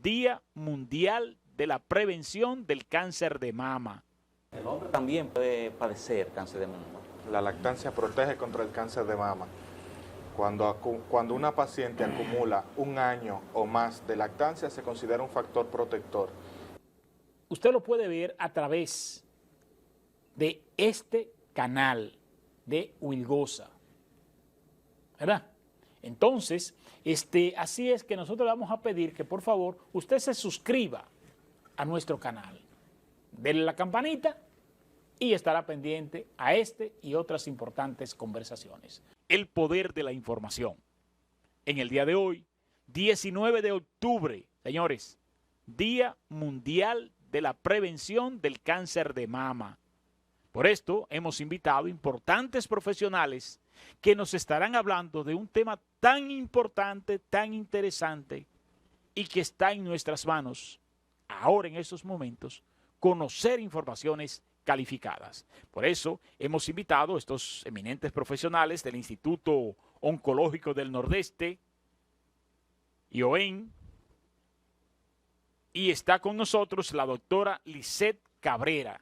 Día Mundial de la Prevención del Cáncer de Mama. El hombre también puede padecer cáncer de mama. La lactancia protege contra el cáncer de mama. Cuando una paciente acumula un año o más de lactancia, se considera un factor protector. Usted lo puede ver a través de este canal de Wilgosa, ¿verdad? Entonces, así es que nosotros le vamos a pedir que por favor usted se suscriba a nuestro canal. Denle la campanita y estará pendiente a y otras importantes conversaciones. El poder de la información. En el día de hoy, 19 de octubre, señores, Día Mundial de la Prevención del Cáncer de Mama. Por esto hemos invitado importantes profesionales que nos estarán hablando de un tema tan importante, tan interesante y que está en nuestras manos, ahora en estos momentos, conocer informaciones calificadas. Por eso hemos invitado a estos eminentes profesionales del Instituto Oncológico del Nordeste, ION, y está con nosotros la doctora Lisette Cabrera.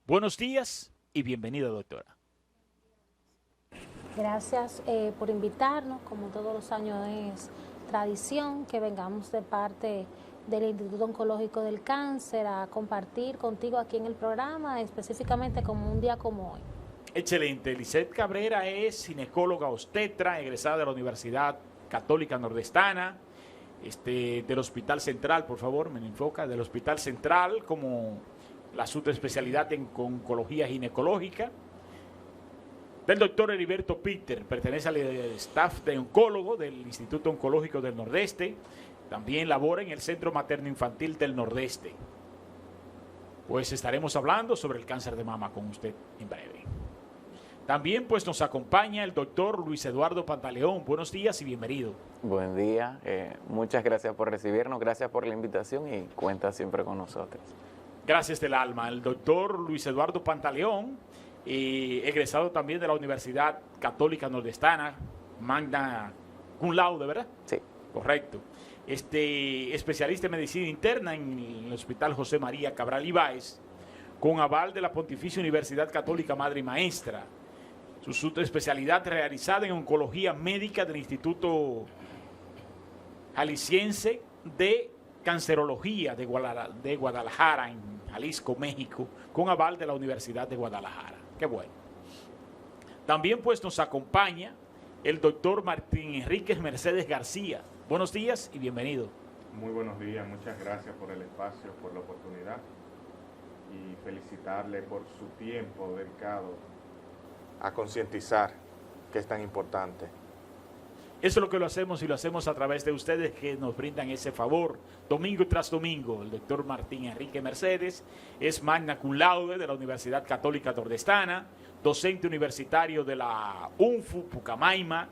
Buenos días y bienvenida, doctora. Gracias por invitarnos, como todos los años es tradición que vengamos de parte del Instituto Oncológico del Cáncer a compartir contigo aquí en el programa, específicamente como un día como hoy. Excelente. Lisette Cabrera es ginecóloga obstetra, egresada de la Universidad Católica Nordestana, del Hospital Central, por favor, me enfoca, del Hospital Central como la subespecialidad en oncología ginecológica. Del doctor Heriberto Peter, pertenece al staff de oncólogo del Instituto Oncológico del Nordeste. También labora en el Centro Materno Infantil del Nordeste. Pues estaremos hablando sobre el cáncer de mama con usted en breve. También pues nos acompaña el doctor Luis Eduardo Pantaleón. Buenos días y bienvenido. Buen día, muchas gracias por recibirnos, gracias por la invitación y cuenta siempre con nosotros. Gracias del alma. El doctor Luis Eduardo Pantaleón, egresado también de la Universidad Católica Nordestana, magna cum laude, ¿verdad? Sí. Correcto. Especialista en medicina interna en el Hospital José María Cabral Ibáez, con aval de la Pontificia Universidad Católica Madre y Maestra. Su subespecialidad realizada en oncología médica del Instituto Jalisciense de Cancerología de Guadalajara, en Jalisco, México, con aval de la Universidad de Guadalajara. Qué bueno. También pues nos acompaña el doctor Martín Enríquez Mercedes García. Buenos días y bienvenido. Muy buenos días, muchas gracias por el espacio, por la oportunidad y felicitarle por su tiempo dedicado a concientizar que es tan importante. Eso es lo que lo hacemos y lo hacemos a través de ustedes que nos brindan ese favor domingo tras domingo. El doctor Martín Enrique Mercedes es magna cum laude de la Universidad Católica Nordestana, docente universitario de la UNFU Pucamaima,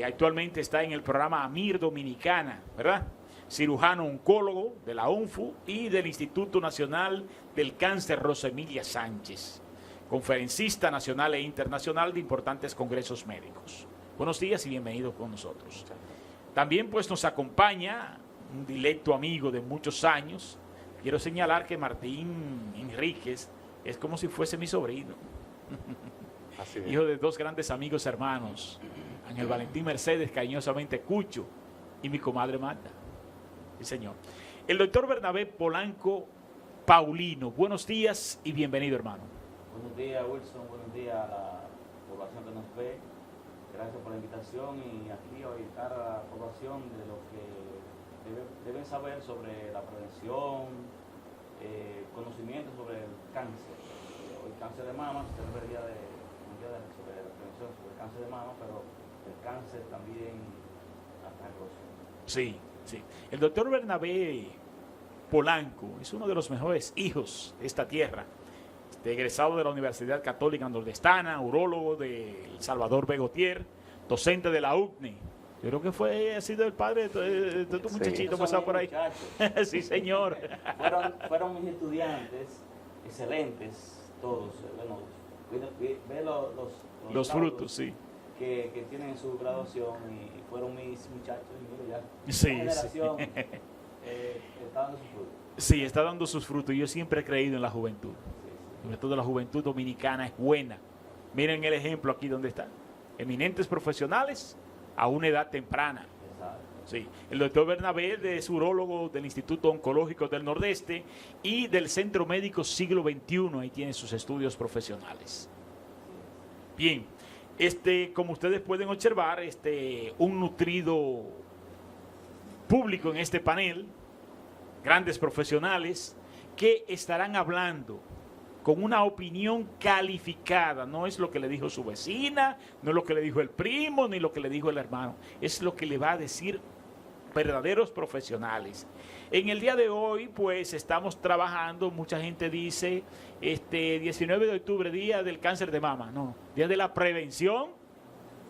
actualmente está en el programa AMIR Dominicana, ¿verdad? Cirujano oncólogo de la UNFU y del Instituto Nacional del Cáncer Rosa Emilia Sánchez, conferencista nacional e internacional de importantes congresos médicos. Buenos días y bienvenido con nosotros. También pues nos acompaña un directo amigo de muchos años. Quiero señalar que Martín Enríquez es como si fuese mi sobrino. Así es. Hijo de dos grandes amigos hermanos, Ángel Valentín Mercedes, cariñosamente Cucho, y mi comadre Magda. Sí, señor. El doctor Bernabé Polanco Paulino. Buenos días y bienvenido, hermano. Buenos días, Wilson. Buenos días a la población que nos ve. Gracias por la invitación y aquí orientar a la población de lo que deben saber sobre la prevención, conocimiento sobre el cáncer. Hoy cáncer de mama, se celebra el día sobre la prevención sobre el cáncer de mama, pero el cáncer también ataca. Sí, sí. El doctor Bernabé Polanco es uno de los mejores hijos de esta tierra. Egresado de la Universidad Católica Nordestana, urólogo de Salvador Begotier, docente de la UCNE. Yo creo que ha sido el padre de estos muchachitos pasados por ahí. Sí, señor. Fueron mis estudiantes, excelentes todos. Bueno, ve los frutos, sí. Que tienen su graduación y fueron mis muchachos. Y mira, ya, sí, generación, sí. dando su fruto. Sí, está dando sus frutos. Yo siempre he creído en la juventud. Sobre todo la juventud dominicana es buena. Miren el ejemplo aquí donde están. Eminentes profesionales a una edad temprana. Exacto. Sí. El doctor Bernabé es urólogo del Instituto Oncológico del Nordeste y del Centro Médico Siglo XXI. Ahí tiene sus estudios profesionales. Bien, como ustedes pueden observar, un nutrido público en este panel, grandes profesionales que estarán hablando con una opinión calificada. No es lo que le dijo su vecina, no es lo que le dijo el primo, ni lo que le dijo el hermano. Es lo que le va a decir verdaderos profesionales. En el día de hoy, pues, estamos trabajando, mucha gente dice, 19 de octubre, Día del Cáncer de Mama. No, Día de la Prevención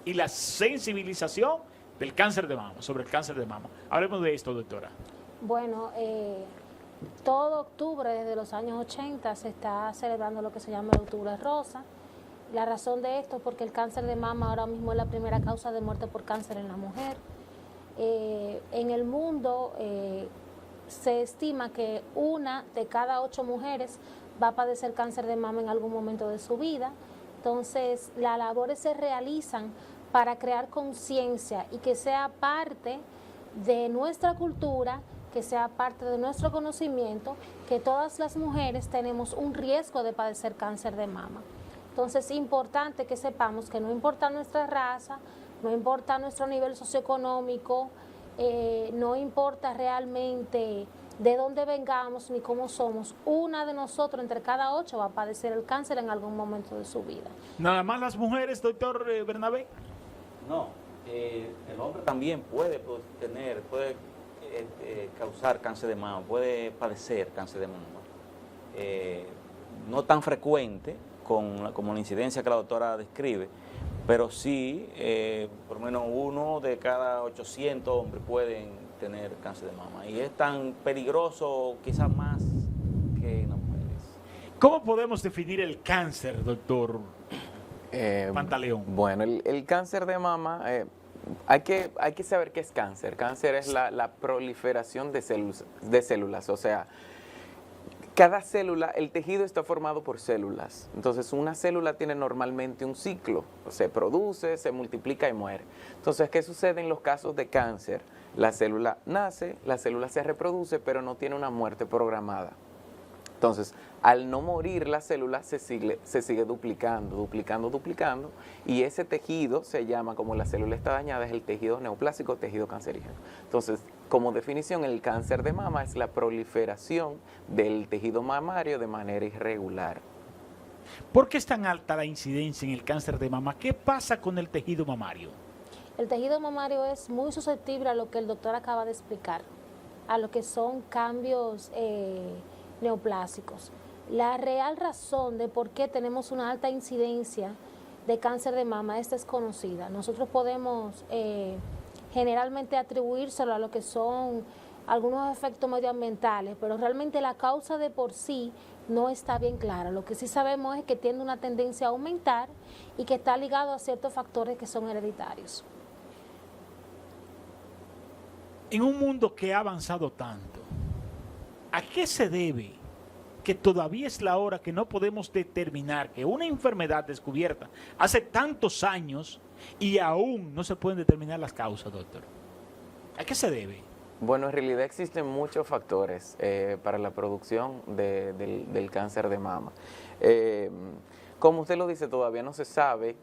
y la Sensibilización del Cáncer de Mama, sobre el cáncer de mama. Hablemos de esto, doctora. Bueno, todo octubre, desde los años 80, se está celebrando lo que se llama el Octubre Rosa. La razón de esto es porque el cáncer de mama ahora mismo es la primera causa de muerte por cáncer en la mujer. En el mundo se estima que 1 de cada 8 mujeres va a padecer cáncer de mama en algún momento de su vida. Entonces, las labores se realizan para crear conciencia y que sea parte de nuestra cultura, que sea parte de nuestro conocimiento, que todas las mujeres tenemos un riesgo de padecer cáncer de mama. Entonces, es importante que sepamos que no importa nuestra raza, no importa nuestro nivel socioeconómico, no importa realmente de dónde vengamos ni cómo somos, una de nosotros entre cada 8 va a padecer el cáncer en algún momento de su vida. ¿Nada más las mujeres, doctor Bernabé? No, el hombre también puede causar cáncer de mama, puede padecer cáncer de mama. No tan frecuente como la incidencia que la doctora describe, pero sí, por lo menos 1 de cada 800 hombres pueden tener cáncer de mama. Y es tan peligroso, quizás más que en las mujeres. ¿Cómo podemos definir el cáncer, doctor Pantaleón? Bueno, el cáncer de mama, hay que saber qué es cáncer. Cáncer es la proliferación de células, o sea, cada célula, el tejido está formado por células. Entonces, una célula tiene normalmente un ciclo. Se produce, se multiplica y muere. Entonces, ¿qué sucede en los casos de cáncer? La célula nace, la célula se reproduce, pero no tiene una muerte programada. Entonces, al no morir la célula, se sigue duplicando, y ese tejido se llama, como la célula está dañada, es el tejido neoplásico, tejido cancerígeno. Entonces, como definición, el cáncer de mama es la proliferación del tejido mamario de manera irregular. ¿Por qué es tan alta la incidencia en el cáncer de mama? ¿Qué pasa con el tejido mamario? El tejido mamario es muy susceptible a lo que el doctor acaba de explicar, a lo que son cambios neoplásicos. La real razón de por qué tenemos una alta incidencia de cáncer de mama es desconocida. Nosotros podemos generalmente atribuírselo a lo que son algunos efectos medioambientales, pero realmente la causa de por sí no está bien clara. Lo que sí sabemos es que tiene una tendencia a aumentar y que está ligado a ciertos factores que son hereditarios. En un mundo que ha avanzado tanto, ¿a qué se debe que todavía es la hora que no podemos determinar que una enfermedad descubierta hace tantos años y aún no se pueden determinar las causas, doctor? ¿A qué se debe? Bueno, en realidad existen muchos factores para la producción del cáncer de mama. Como usted lo dice, todavía no se sabe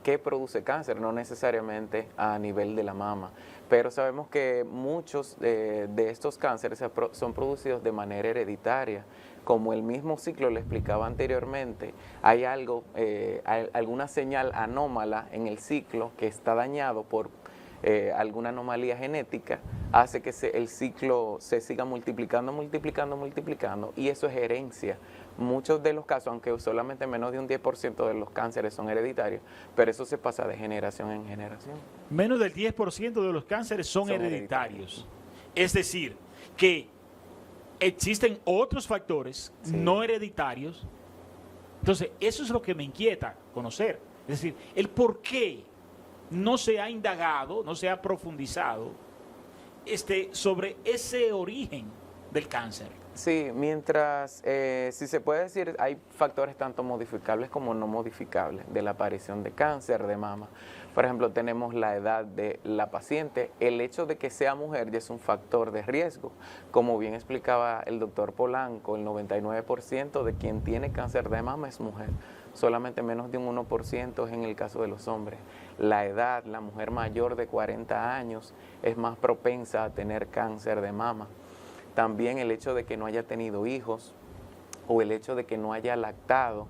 qué produce cáncer, no necesariamente a nivel de la mama, pero sabemos que muchos de estos cánceres son producidos de manera hereditaria. Como el mismo ciclo le explicaba anteriormente, hay alguna señal anómala en el ciclo que está dañado por alguna anomalía genética, hace que el ciclo se siga multiplicando, y eso es herencia. Muchos de los casos, aunque solamente menos de un 10% de los cánceres son hereditarios, pero eso se pasa de generación en generación. Menos del 10% de los cánceres son hereditarios. Es decir, que existen otros factores no hereditarios. Entonces, eso es lo que me inquieta conocer. Es decir, el por qué no se ha indagado, no se ha profundizado sobre ese origen del cáncer. Sí, mientras, si se puede decir, hay factores tanto modificables como no modificables de la aparición de cáncer de mama. Por ejemplo, tenemos la edad de la paciente. El hecho de que sea mujer ya es un factor de riesgo. Como bien explicaba el doctor Polanco, el 99% de quien tiene cáncer de mama es mujer. Solamente menos de un 1% es en el caso de los hombres. La edad, la mujer mayor de 40 años es más propensa a tener cáncer de mama. También el hecho de que no haya tenido hijos o el hecho de que no haya lactado,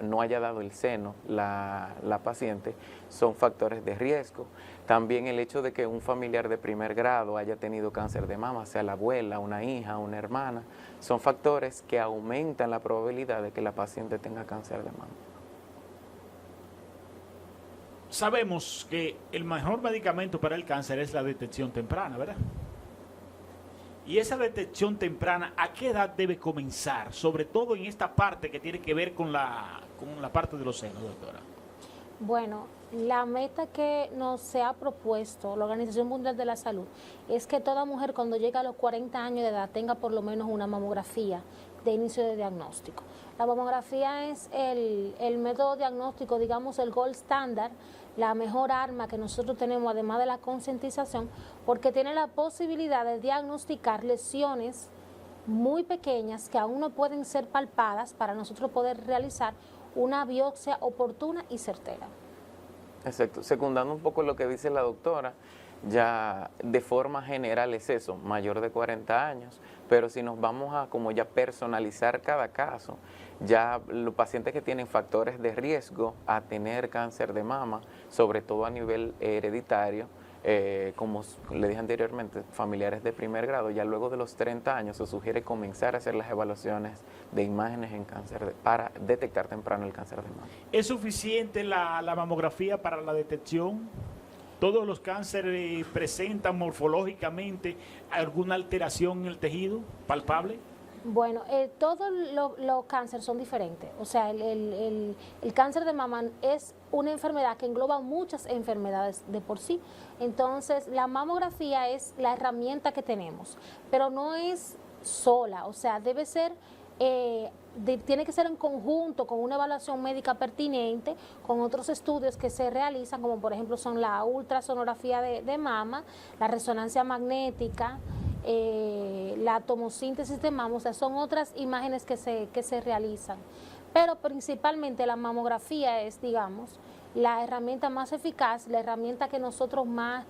no haya dado el seno la paciente, son factores de riesgo. También el hecho de que un familiar de primer grado haya tenido cáncer de mama, sea la abuela, una hija, una hermana, son factores que aumentan la probabilidad de que la paciente tenga cáncer de mama. Sabemos que el mejor medicamento para el cáncer es la detección temprana, ¿verdad? Y esa detección temprana, ¿a qué edad debe comenzar? Sobre todo en esta parte que tiene que ver con la parte de los senos, doctora. Bueno, la meta que nos se ha propuesto la Organización Mundial de la Salud es que toda mujer cuando llega a los 40 años de edad tenga por lo menos una mamografía de inicio de diagnóstico. La mamografía es el método diagnóstico, digamos, el gold standard, la mejor arma que nosotros tenemos, además de la concientización, porque tiene la posibilidad de diagnosticar lesiones muy pequeñas que aún no pueden ser palpadas para nosotros poder realizar una biopsia oportuna y certera. Exacto. Secundando un poco lo que dice la doctora, ya de forma general es eso, mayor de 40 años, pero si nos vamos a como ya personalizar cada caso, ya los pacientes que tienen factores de riesgo a tener cáncer de mama, sobre todo a nivel hereditario, como le dije anteriormente, familiares de primer grado, ya luego de los 30 años se sugiere comenzar a hacer las evaluaciones de imágenes en cáncer para detectar temprano el cáncer de mama. ¿Es suficiente la mamografía para la detección? ¿Todos los cánceres presentan morfológicamente alguna alteración en el tejido palpable? Bueno, todos los cánceres son diferentes. O sea, el cáncer de mama es una enfermedad que engloba muchas enfermedades de por sí. Entonces, la mamografía es la herramienta que tenemos, pero no es sola. O sea, debe ser, tiene que ser en conjunto con una evaluación médica pertinente, con otros estudios que se realizan, como por ejemplo son la ultrasonografía de mama, la resonancia magnética, la tomosíntesis de mama. O sea, son otras imágenes que se realizan. Pero principalmente la mamografía es, digamos, la herramienta más eficaz, la herramienta que nosotros más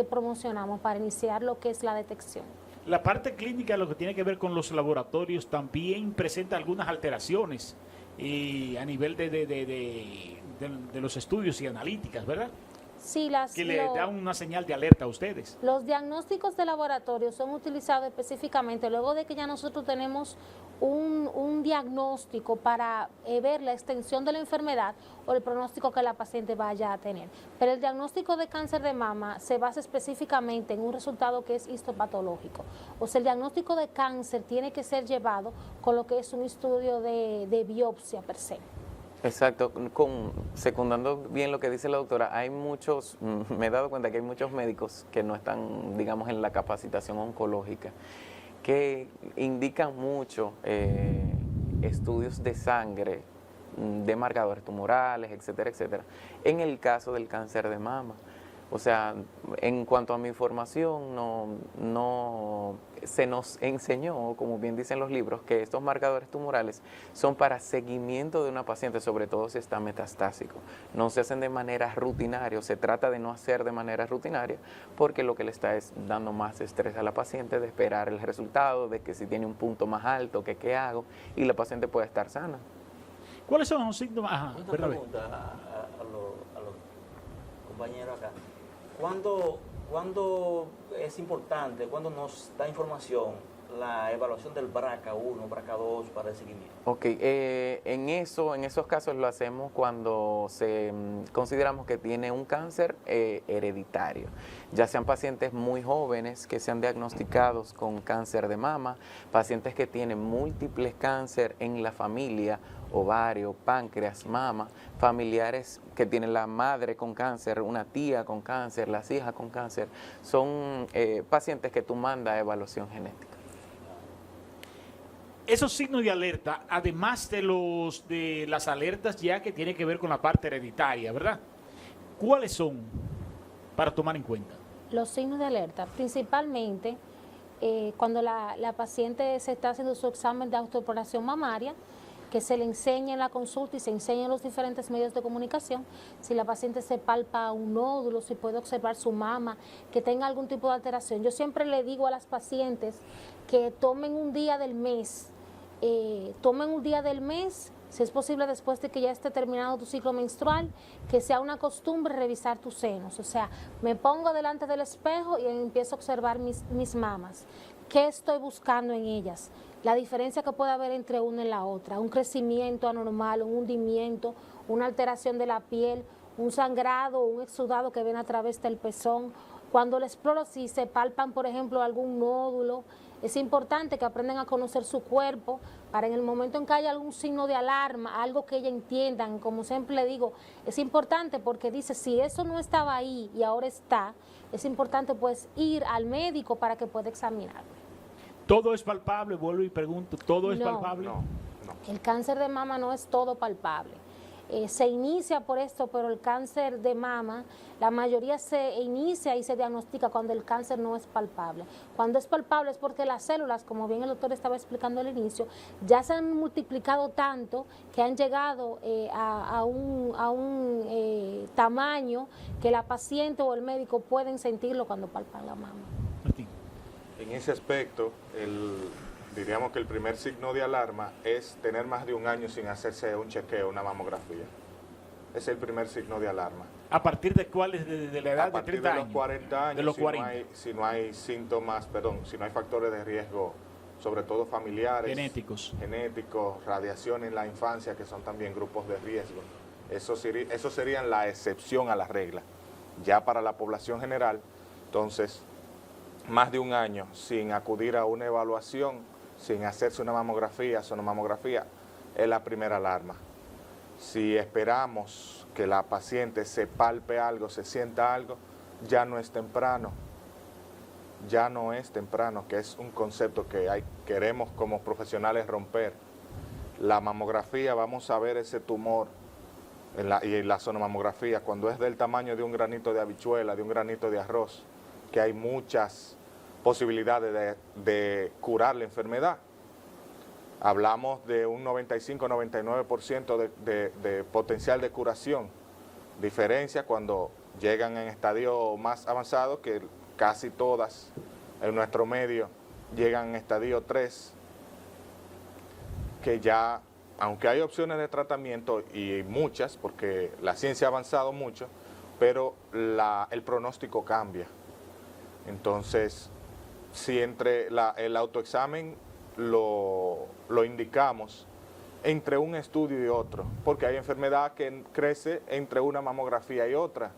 promocionamos para iniciar lo que es la detección. La parte clínica, lo que tiene que ver con los laboratorios, también presenta algunas alteraciones a nivel de los estudios y analíticas, ¿verdad? Sí, que le da una señal de alerta a ustedes. Los diagnósticos de laboratorio son utilizados específicamente luego de que ya nosotros tenemos un diagnóstico para ver la extensión de la enfermedad o el pronóstico que la paciente vaya a tener. Pero el diagnóstico de cáncer de mama se basa específicamente en un resultado que es histopatológico. O sea, el diagnóstico de cáncer tiene que ser llevado con lo que es un estudio de biopsia per se. Exacto, secundando bien lo que dice la doctora, hay muchos, me he dado cuenta que hay muchos médicos que no están, digamos, en la capacitación oncológica, que indican mucho estudios de sangre, de marcadores tumorales, etcétera, etcétera, en el caso del cáncer de mama. O sea, en cuanto a mi formación, no se nos enseñó, como bien dicen los libros, que estos marcadores tumorales son para seguimiento de una paciente, sobre todo si está metastásico. No se hacen de manera rutinaria, o se trata de no hacer de manera rutinaria, porque lo que le está es dando más estrés a la paciente de esperar el resultado, de que si tiene un punto más alto, que qué hago, y la paciente puede estar sana. ¿Cuáles son los síntomas? Ajá, una pregunta a los compañeros acá. ¿Cuándo es importante, cuándo nos da información la evaluación del BRCA1, BRCA2 para el seguimiento? Ok, en esos casos lo hacemos cuando consideramos que tiene un cáncer hereditario, ya sean pacientes muy jóvenes que sean diagnosticados con cáncer de mama, pacientes que tienen múltiples cáncer en la familia, ovario, páncreas, mama, familiares que tienen la madre con cáncer, una tía con cáncer, las hijas con cáncer, son pacientes que tú mandas a evaluación genética. esos signos de alerta, además de las alertas ya que tiene que ver con la parte hereditaria, ¿verdad? ¿Cuáles son para tomar en cuenta? Los signos de alerta, principalmente cuando la paciente se está haciendo su examen de autoexploración mamaria, que se le enseña en la consulta y se enseña en los diferentes medios de comunicación, si la paciente se palpa un nódulo, si puede observar su mama, que tenga algún tipo de alteración. Yo siempre le digo a las pacientes que tomen un día del mes, si es posible después de que ya esté terminado tu ciclo menstrual, que sea una costumbre revisar tus senos. O sea, me pongo delante del espejo y empiezo a observar mis mamas. ¿Qué estoy buscando en ellas? La diferencia que puede haber entre una y la otra, un crecimiento anormal, un hundimiento, una alteración de la piel, un sangrado, un exudado que ven a través del pezón. Cuando le exploro, si se palpan, por ejemplo, algún nódulo, es importante que aprendan a conocer su cuerpo para en el momento en que haya algún signo de alarma, algo que ellas entiendan, como siempre le digo, es importante porque dice, si eso no estaba ahí y ahora está, es importante pues ir al médico para que pueda examinarme. ¿Todo es palpable? Vuelvo y pregunto, ¿todo es No. palpable? No. El cáncer de mama no es todo palpable. Se inicia por esto, pero el cáncer de mama, la mayoría se inicia y se diagnostica cuando el cáncer no es palpable. Cuando es palpable es porque las células, como bien el doctor estaba explicando al inicio, ya se han multiplicado tanto que han llegado a un tamaño que la paciente o el médico pueden sentirlo cuando palpan la mama. Martín. En ese aspecto, diríamos que el primer signo de alarma es tener más de un año sin hacerse un chequeo, una mamografía. Es el primer signo de alarma. ¿A partir de cuál es? ¿De la edad A partir de 30 de años? los 40 años, De los 40. si no hay síntomas, si no hay factores de riesgo, sobre todo familiares, Genéticos. radiación en la infancia, que son también grupos de riesgo. Eso serían la excepción a la regla. Ya para la población general, entonces, más de un año sin acudir a una evaluación, sin hacerse una mamografía, sonomamografía, es la primera alarma. Si esperamos que la paciente se palpe algo, se sienta algo, ya no es temprano. Ya no es temprano, que es un concepto que queremos como profesionales romper. La mamografía, vamos a ver ese tumor y la sonomamografía, cuando es del tamaño de un granito de habichuela, de un granito de arroz, que hay muchas posibilidades de curar la enfermedad. Hablamos de un 95-99% de potencial de curación. Diferencia cuando llegan en estadio más avanzado, que casi todas en nuestro medio llegan en estadio 3, que ya, aunque hay opciones de tratamiento y muchas, porque la ciencia ha avanzado mucho, pero el pronóstico cambia. Entonces, si entre el autoexamen lo indicamos entre un estudio y otro, porque hay enfermedad que crece entre una mamografía y otra.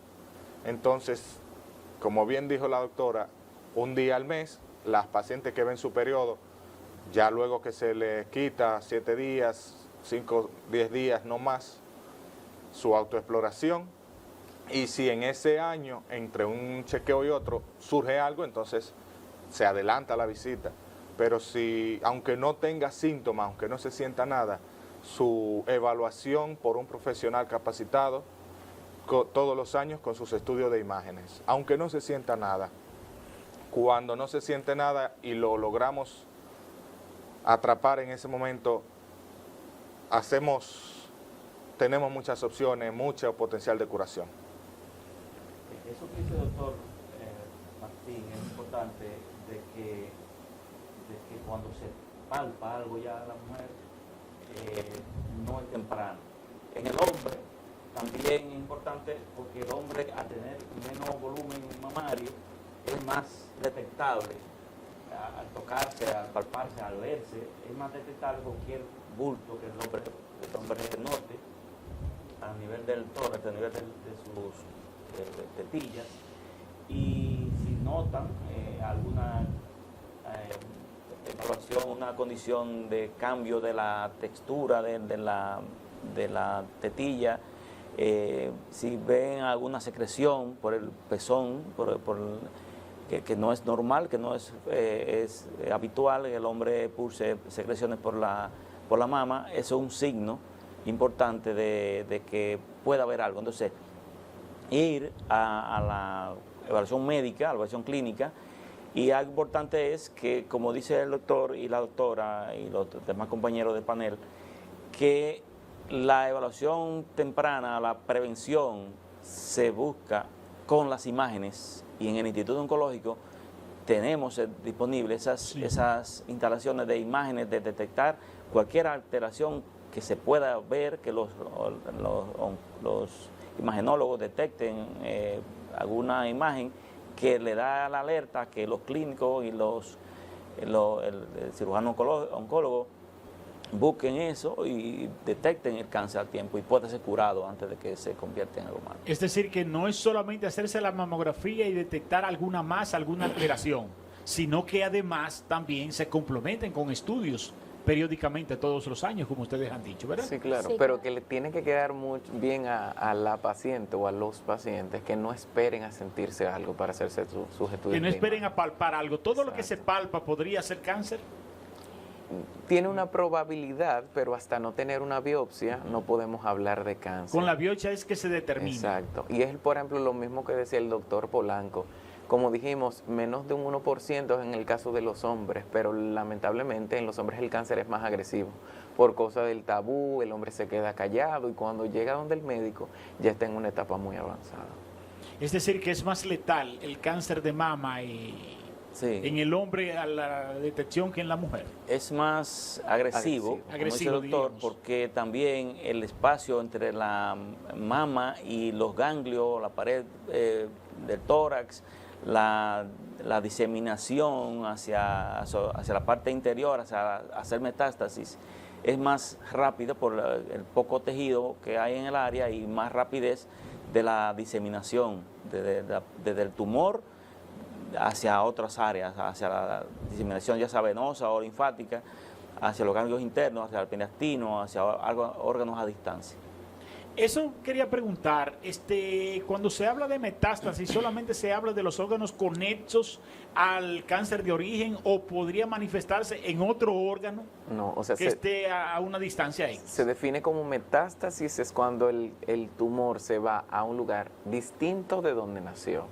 Entonces, como bien dijo la doctora, un día al mes, las pacientes que ven su periodo, ya luego que se les quita 7 días, 5, 10 días, no más, su autoexploración. Y si en ese año, entre un chequeo y otro, surge algo, entonces se adelanta la visita. Pero si, aunque no tenga síntomas, aunque no se sienta nada, su evaluación por un profesional capacitado todos los años con sus estudios de imágenes, aunque no se sienta nada. Cuando no se siente nada y lo logramos atrapar en ese momento, tenemos muchas opciones, mucho potencial de curación. Eso que dice el doctor Martín es importante, de que cuando se palpa algo ya a la mujer, no es temprano. En el hombre también es importante, porque el hombre, al tener menos volumen mamario, es más detectable al tocarse, al palparse, al verse, es más detectable cualquier bulto que el hombre del norte, a nivel del tórax, a nivel de sus tetillas, y si notan alguna evaluación, una condición de cambio de la textura de la tetilla, si ven alguna secreción por el pezón, que no es normal, que no es, es habitual que el hombre pulse secreciones por la mama. Eso es un signo importante de que pueda haber algo. Entonces, ir a la evaluación médica, a la evaluación clínica, y algo importante es que, como dice el doctor y la doctora y los demás compañeros del panel, que la evaluación temprana, la prevención, se busca con las imágenes, y en el Instituto Oncológico tenemos disponibles esas instalaciones de imágenes de detectar cualquier alteración que se pueda ver, que los imagenólogos detecten alguna imagen que le da la alerta que los clínicos y el cirujano oncólogo busquen eso y detecten el cáncer a tiempo y pueda ser curado antes de que se convierta en algo malo. Es decir, que no es solamente hacerse la mamografía y detectar alguna masa, alguna alteración, sino que además también se complementen con estudios periódicamente todos los años, como ustedes han dicho, ¿verdad? Sí, claro, Sí, pero claro. que le tiene que quedar muy bien a la paciente o a los pacientes que no esperen a sentirse algo para hacerse sus estudios. Que no de esperen imagen. a palpar algo. Todo lo que se Exacto. palpa podría ser cáncer. Tiene una probabilidad, pero hasta no tener una biopsia no podemos hablar de cáncer. Con la biopsia es que se determina. Exacto. Y es, por ejemplo, lo mismo que decía el doctor Polanco. Como dijimos, menos de un 1% en el caso de los hombres, pero lamentablemente en los hombres el cáncer es más agresivo. Por cosa del tabú, el hombre se queda callado y cuando llega donde el médico ya está en una etapa muy avanzada. Es decir, que es más letal el cáncer de mama Sí. en el hombre a la detección que en la mujer. Es más agresivo, como dice el doctor, Diríamos. porque también el espacio entre la mama y los ganglios, la pared del tórax, la diseminación hacia la parte interior, hacia hacer metástasis, es más rápida por el poco tejido que hay en el área y más rapidez de la diseminación desde el tumor hacia otras áreas, hacia la diseminación ya sea venosa o linfática, hacia los ganglios internos, hacia el penastino, hacia órganos a distancia. Eso quería preguntar, cuando se habla de metástasis, ¿solamente se habla de los órganos conexos al cáncer de origen o podría manifestarse en otro órgano No, o sea, que esté a una distancia X? se define como metástasis es cuando el tumor se va a un lugar distinto de donde nació.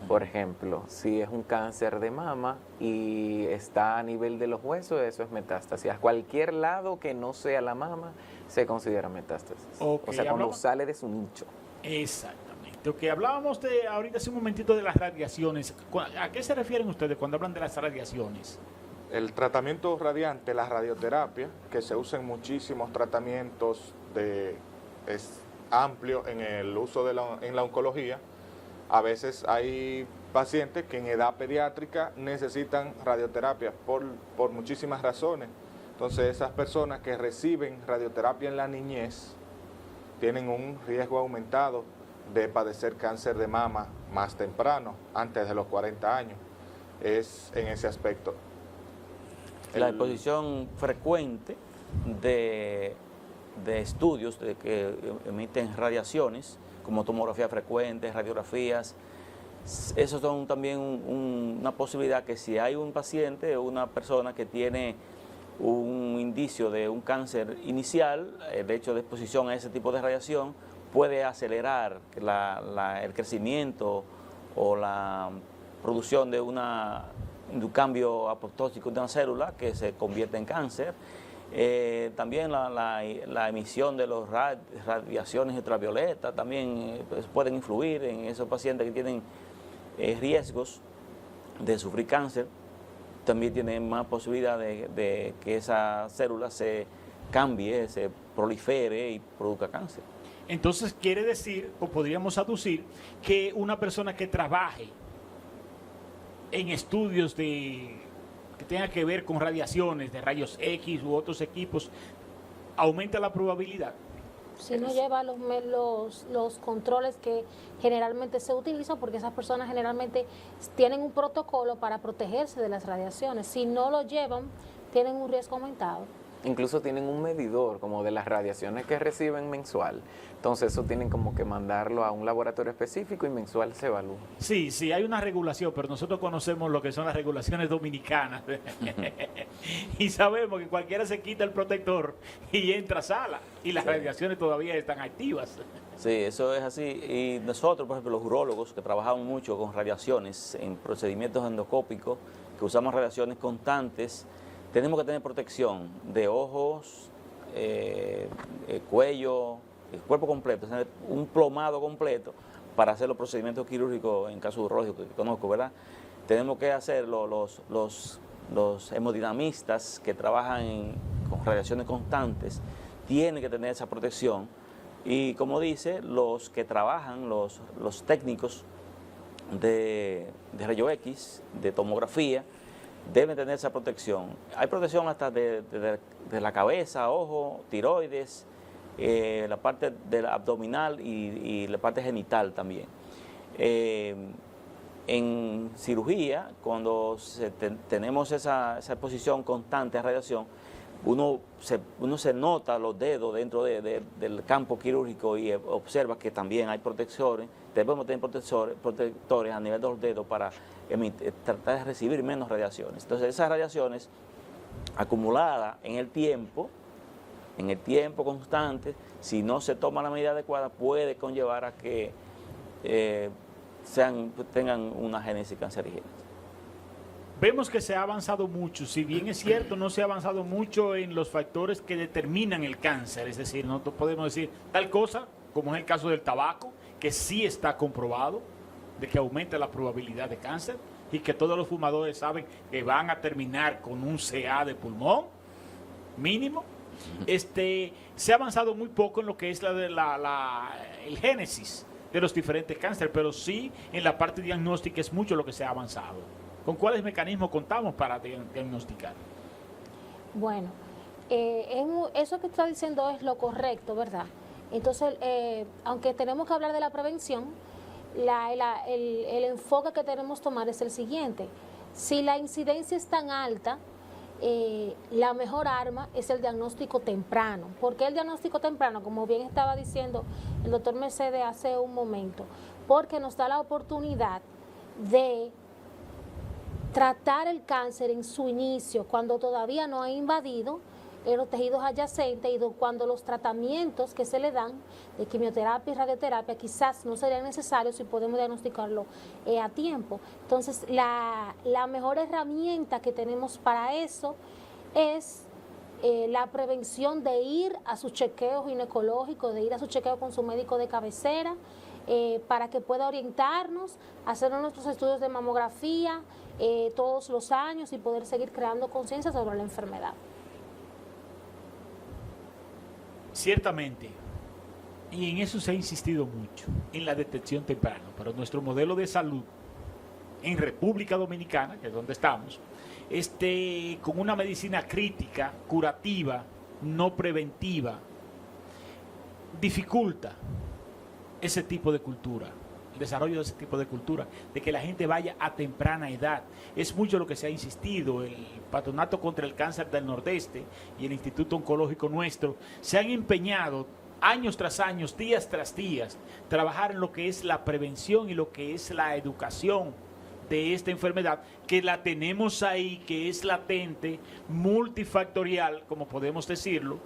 Por ejemplo, si es un cáncer de mama y está a nivel de los huesos, eso es metástasis. A cualquier lado que no sea la mama se considera metástasis. Ok, O sea, cuando hablamos- sale de su nicho. Exactamente. Ok, hablábamos ahorita hace un momentito de las radiaciones. ¿A qué se refieren ustedes cuando hablan de las radiaciones? El tratamiento radiante, la radioterapia, que se usa en muchísimos tratamientos, es amplio en el uso en la oncología. A veces hay pacientes que en edad pediátrica necesitan radioterapia por muchísimas razones. Entonces, esas personas que reciben radioterapia en la niñez tienen un riesgo aumentado de padecer cáncer de mama más temprano, antes de los 40 años. Es en ese aspecto. La exposición frecuente de estudios que emiten radiaciones, como tomografía frecuente, radiografías, esos son también una posibilidad que si hay un paciente o una persona que tiene un indicio de un cáncer inicial, el hecho de exposición a ese tipo de radiación puede acelerar el crecimiento o la producción de un cambio apoptótico de una célula que se convierte en cáncer. También la emisión de las radiaciones ultravioletas también pues, pueden influir en esos pacientes que tienen riesgos de sufrir cáncer. También tienen más posibilidad de que esa célula se cambie, se prolifere y produzca cáncer. Entonces quiere decir, o podríamos aducir, que una persona que trabaje en estudios que tenga que ver con radiaciones de rayos X u otros equipos, aumenta la probabilidad. Si no lleva los controles que generalmente se utilizan, porque esas personas generalmente tienen un protocolo para protegerse de las radiaciones. Si no lo llevan, tienen un riesgo aumentado. Incluso tienen un medidor como de las radiaciones que reciben mensual. Entonces eso tienen como que mandarlo a un laboratorio específico y mensual se evalúa. Sí, sí, hay una regulación, pero nosotros conocemos lo que son las regulaciones dominicanas. Y sabemos que cualquiera se quita el protector y entra a sala. Y las radiaciones todavía están activas. Sí, eso es así. Y nosotros, por ejemplo, los urólogos que trabajamos mucho con radiaciones en procedimientos endoscópicos, que usamos radiaciones constantes, tenemos que tener protección de ojos, cuello, el cuerpo completo, tener un plomado completo para hacer los procedimientos quirúrgicos en caso urológico que conozco, ¿verdad? Tenemos que hacerlo los hemodinamistas que trabajan con radiaciones constantes, tienen que tener esa protección. Y como dice, los que trabajan, los técnicos de rayos X, de tomografía, deben tener esa protección. Hay protección hasta de la cabeza, ojo, tiroides, la parte del abdominal y la parte genital también. En cirugía, cuando tenemos esa exposición constante a radiación, uno se nota los dedos dentro del campo quirúrgico y observa que también hay protectores. Debemos tener protectores a nivel de los dedos para tratar de recibir menos radiaciones. Entonces esas radiaciones acumuladas en el tiempo constante, si no se toma la medida adecuada, puede conllevar a que tengan una génesis cancerígena. Vemos que se ha avanzado mucho, si bien es cierto, no se ha avanzado mucho en los factores que determinan el cáncer, es decir, no podemos decir tal cosa, como es el caso del tabaco, que sí está comprobado, de que aumenta la probabilidad de cáncer, y que todos los fumadores saben que van a terminar con un CA de pulmón, mínimo. Se ha avanzado muy poco en lo que es el génesis de los diferentes cánceres, pero sí en la parte diagnóstica es mucho lo que se ha avanzado. ¿Con cuáles mecanismos contamos para diagnosticar? Bueno, eso que está diciendo es lo correcto, ¿verdad? Entonces, aunque tenemos que hablar de la prevención, el enfoque que tenemos que tomar es el siguiente. Si la incidencia es tan alta, la mejor arma es el diagnóstico temprano. ¿Por qué el diagnóstico temprano? Como bien estaba diciendo el doctor Mercedes hace un momento, porque nos da la oportunidad de tratar el cáncer en su inicio, cuando todavía no ha invadido los tejidos adyacentes y cuando los tratamientos que se le dan de quimioterapia y radioterapia quizás no serían necesarios si podemos diagnosticarlo a tiempo. Entonces, la mejor herramienta que tenemos para eso es la prevención de ir a su chequeo ginecológico, de ir a su chequeo con su médico de cabecera, para que pueda orientarnos, hacer nuestros estudios de mamografía todos los años y poder seguir creando conciencia sobre la enfermedad. Ciertamente, y en eso se ha insistido mucho, en la detección temprana, pero nuestro modelo de salud en República Dominicana, que es donde estamos, con una medicina crítica, curativa, no preventiva, dificulta ese tipo de cultura, el desarrollo de ese tipo de cultura, de que la gente vaya a temprana edad. Es mucho lo que se ha insistido. El Patronato contra el Cáncer del Nordeste y el Instituto Oncológico nuestro se han empeñado años tras años, días tras días, trabajar en lo que es la prevención y lo que es la educación de esta enfermedad, que la tenemos ahí, que es latente, multifactorial, como podemos decirlo,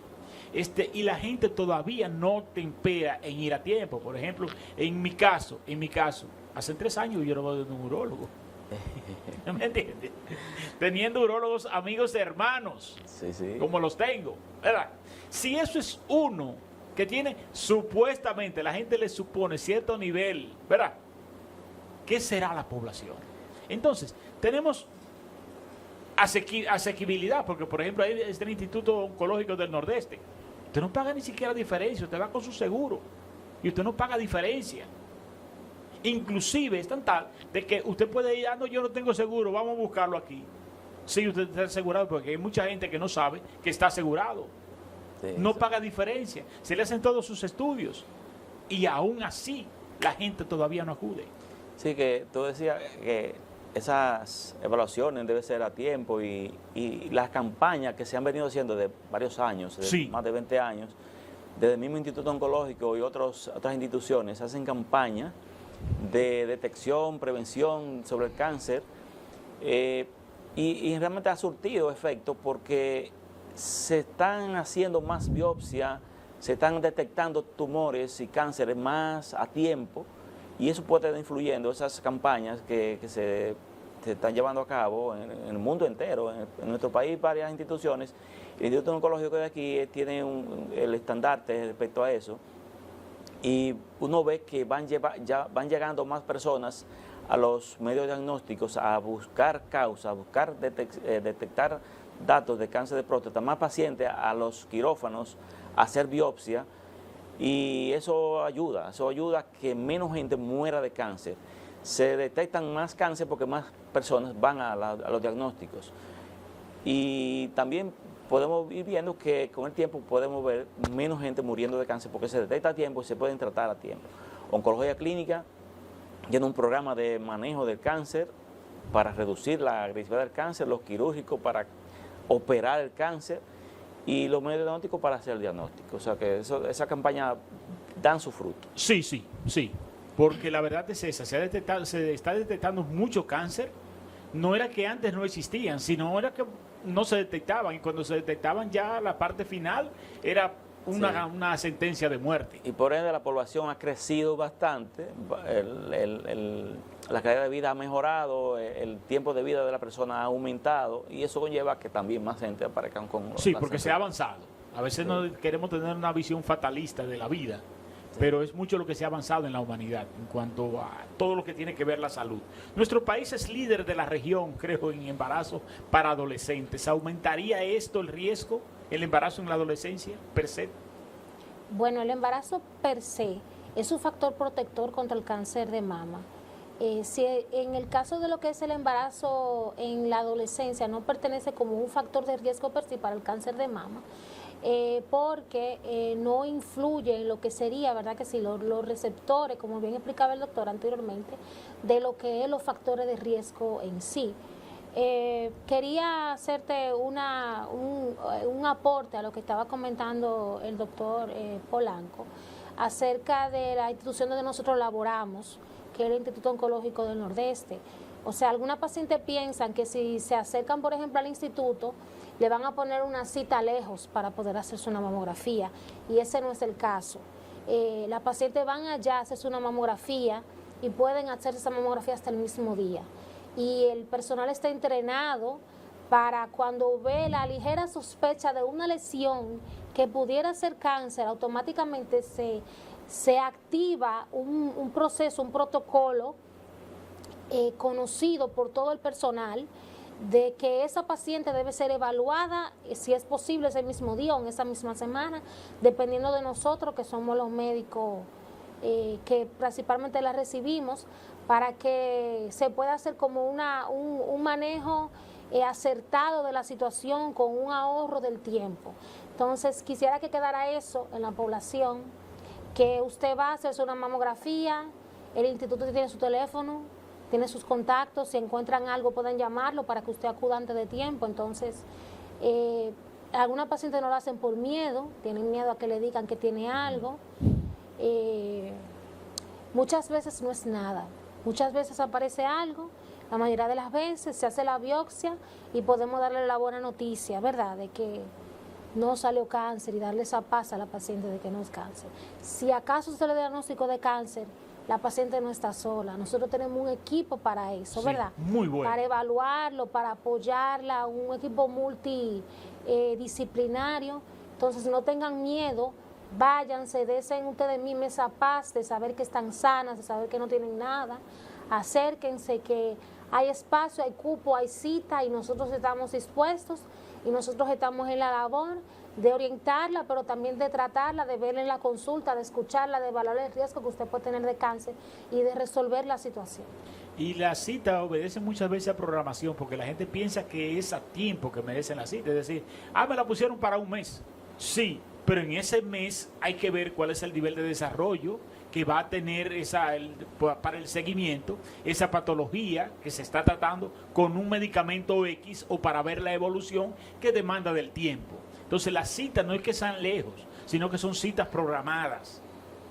y la gente todavía no tempera en ir a tiempo. Por ejemplo, en mi caso, hace 3 años yo no voy a un urólogo. ¿Me entiendes? Teniendo urólogos amigos hermanos, sí, como los tengo, ¿verdad? Si eso es uno que tiene, supuestamente, la gente le supone cierto nivel, ¿verdad? ¿Qué será la población? Entonces, tenemos asequibilidad, porque por ejemplo ahí está el Instituto Oncológico del Nordeste. Usted no paga ni siquiera diferencia, usted va con su seguro y usted no paga diferencia. Inclusive es tan tal de que usted puede ir, no, yo no tengo seguro, vamos a buscarlo aquí. Sí, usted está asegurado, porque hay mucha gente que no sabe que está asegurado. Sí, no paga diferencia, se le hacen todos sus estudios y aún así la gente todavía no acude. Sí, que tú decías que esas evaluaciones deben ser a tiempo y las campañas que se han venido haciendo de varios años, de Sí. más de 20 años, desde el mismo Instituto Oncológico y otras instituciones hacen campañas de detección, prevención sobre el cáncer y realmente ha surtido efecto porque se están haciendo más biopsias, se están detectando tumores y cánceres más a tiempo y eso puede estar influyendo esas campañas que se están llevando a cabo en el mundo entero. En nuestro país varias instituciones, el Instituto Oncológico de aquí tiene el estandarte respecto a eso y uno ve que van llegando más personas a los medios diagnósticos a buscar causas, a buscar detectar datos de cáncer de próstata, más pacientes a los quirófanos a hacer biopsia y eso ayuda a que menos gente muera de cáncer. Se detectan más cáncer porque más personas van a los diagnósticos y también podemos ir viendo que con el tiempo podemos ver menos gente muriendo de cáncer porque se detecta a tiempo y se pueden tratar a tiempo. Oncología Clínica tiene un programa de manejo del cáncer para reducir la agresividad del cáncer, los quirúrgicos para operar el cáncer y los medios diagnósticos para hacer el diagnóstico. O sea que esa campaña dan su fruto. Sí, sí, sí. Porque la verdad es esa, se está detectando mucho cáncer. No era que antes no existían, sino era que no se detectaban. Y cuando se detectaban ya la parte final era una sentencia de muerte. Y por ende la población ha crecido bastante, la calidad de vida ha mejorado, el tiempo de vida de la persona ha aumentado y eso conlleva que también más gente aparezcan con... Sí, porque se ha avanzado. A veces no queremos tener una visión fatalista de la vida, pero es mucho lo que se ha avanzado en la humanidad en cuanto a todo lo que tiene que ver la salud. Nuestro país es líder de la región, creo, en embarazo para adolescentes. ¿Aumentaría esto el riesgo, el embarazo en la adolescencia, per se? Bueno, el embarazo per se es un factor protector contra el cáncer de mama. Si en el caso de lo que es el embarazo en la adolescencia no pertenece como un factor de riesgo per se para el cáncer de mama, porque no influye en lo que sería, ¿verdad? Que si los receptores, como bien explicaba el doctor anteriormente, de lo que es los factores de riesgo en sí. Quería hacerte un aporte a lo que estaba comentando el doctor Polanco acerca de la institución donde nosotros laboramos, que es el Instituto Oncológico del Nordeste. O sea, algunas pacientes piensan que si se acercan, por ejemplo, al instituto, le van a poner una cita lejos para poder hacerse una mamografía, y ese no es el caso. Las pacientes van allá a hacerse una mamografía y pueden hacerse esa mamografía hasta el mismo día. Y el personal está entrenado para cuando ve la ligera sospecha de una lesión que pudiera ser cáncer, automáticamente se activa un proceso, un protocolo conocido por todo el personal de que esa paciente debe ser evaluada, si es posible ese mismo día o en esa misma semana, dependiendo de nosotros que somos los médicos que principalmente la recibimos, para que se pueda hacer como un manejo acertado de la situación con un ahorro del tiempo. Entonces quisiera que quedara eso en la población, que usted va a hacerse una mamografía, el instituto tiene su teléfono, tiene sus contactos, si encuentran algo pueden llamarlo para que usted acuda antes de tiempo. Entonces, algunas pacientes no lo hacen por miedo, tienen miedo a que le digan que tiene algo. Muchas veces no es nada, muchas veces aparece algo, la mayoría de las veces se hace la biopsia y podemos darle la buena noticia, ¿verdad?, de que no salió cáncer y darle esa paz a la paciente de que no es cáncer. Si acaso se le diagnóstico de cáncer, la paciente no está sola. Nosotros tenemos un equipo para eso, ¿verdad? Muy bueno. Para evaluarlo, para apoyarla, un equipo multidisciplinario. Entonces no tengan miedo, váyanse, desen ustedes mismos esa paz de saber que están sanas, de saber que no tienen nada. Acérquense, que hay espacio, hay cupo, hay cita y nosotros estamos dispuestos y nosotros estamos en la labor de orientarla, pero también de tratarla, de verla en la consulta, de escucharla, de evaluar el riesgo que usted puede tener de cáncer y de resolver la situación. Y la cita obedece muchas veces a programación, porque la gente piensa que es a tiempo que merecen la cita. Es decir, me la pusieron para un mes. Sí, pero en ese mes hay que ver cuál es el nivel de desarrollo que va a tener para el seguimiento, esa patología que se está tratando con un medicamento X o para ver la evolución que demanda del tiempo. Entonces las citas no es que sean lejos, sino que son citas programadas,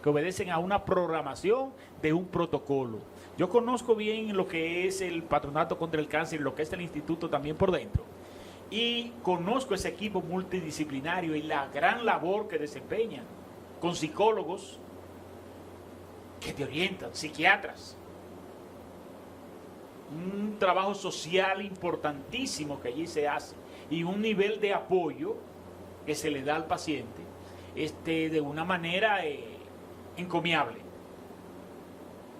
que obedecen a una programación de un protocolo. Yo conozco bien lo que es el Patronato contra el Cáncer y lo que es el instituto también por dentro. Y conozco ese equipo multidisciplinario y la gran labor que desempeñan con psicólogos que te orientan, psiquiatras. Un trabajo social importantísimo que allí se hace y un nivel de apoyo que se le da al paciente de una manera encomiable.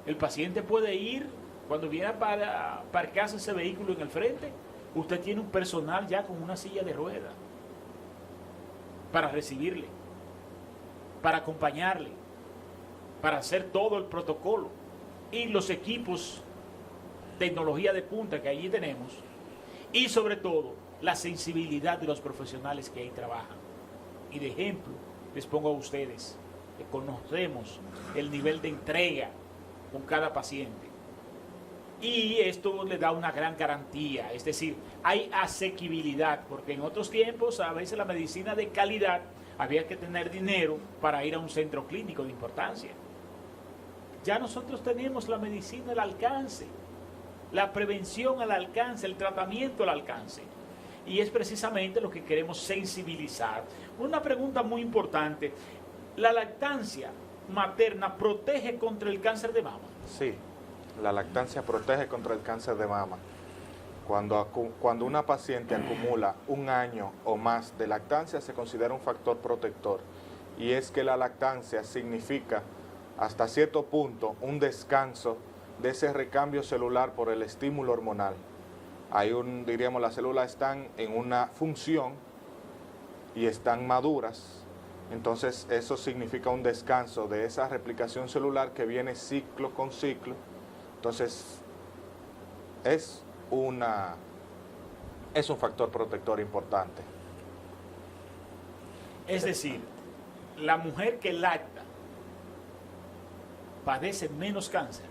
El paciente puede ir, cuando viene para parquearse ese vehículo en el frente, usted tiene un personal ya con una silla de ruedas para recibirle, para acompañarle, para hacer todo el protocolo. Y los equipos, tecnología de punta que allí tenemos, y sobre todo la sensibilidad de los profesionales que ahí trabajan. Y de ejemplo, les pongo a ustedes, que conocemos el nivel de entrega con cada paciente. Y esto le da una gran garantía, es decir, hay asequibilidad, porque en otros tiempos a veces la medicina de calidad había que tener dinero para ir a un centro clínico de importancia. Ya nosotros tenemos la medicina al alcance, la prevención al alcance, el tratamiento al alcance. Y es precisamente lo que queremos sensibilizar. Una pregunta muy importante, ¿la lactancia materna protege contra el cáncer de mama? Sí, la lactancia protege contra el cáncer de mama. Cuando una paciente acumula un año o más de lactancia, se considera un factor protector. Y es que la lactancia significa, hasta cierto punto, un descanso de ese recambio celular por el estímulo hormonal. Diríamos, las células están en una función y están maduras. Entonces eso significa un descanso de esa replicación celular que viene ciclo con ciclo. Entonces es un factor protector importante. Es decir, la mujer que lacta padece menos cáncer.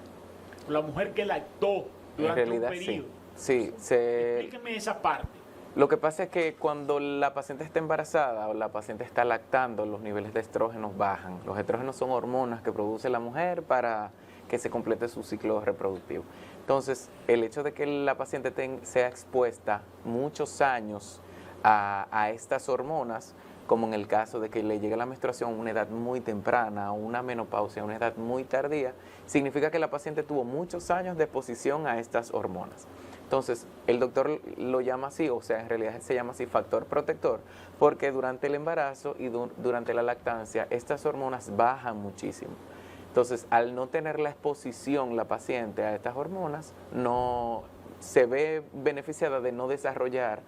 La mujer que lactó durante en realidad, un periodo. Sí, Explíqueme esa parte. Lo que pasa es que cuando la paciente está embarazada o la paciente está lactando, los niveles de estrógenos bajan. Los estrógenos son hormonas que produce la mujer para que se complete su ciclo reproductivo. Entonces, el hecho de que la paciente sea expuesta muchos años a estas hormonas, como en el caso de que le llegue la menstruación a una edad muy temprana o una menopausia a una edad muy tardía, significa que la paciente tuvo muchos años de exposición a estas hormonas. Entonces, el doctor lo llama así, o sea, en realidad se llama así factor protector, porque durante el embarazo y durante la lactancia, estas hormonas bajan muchísimo. Entonces, al no tener la exposición la paciente a estas hormonas, no se ve beneficiada de no desarrollar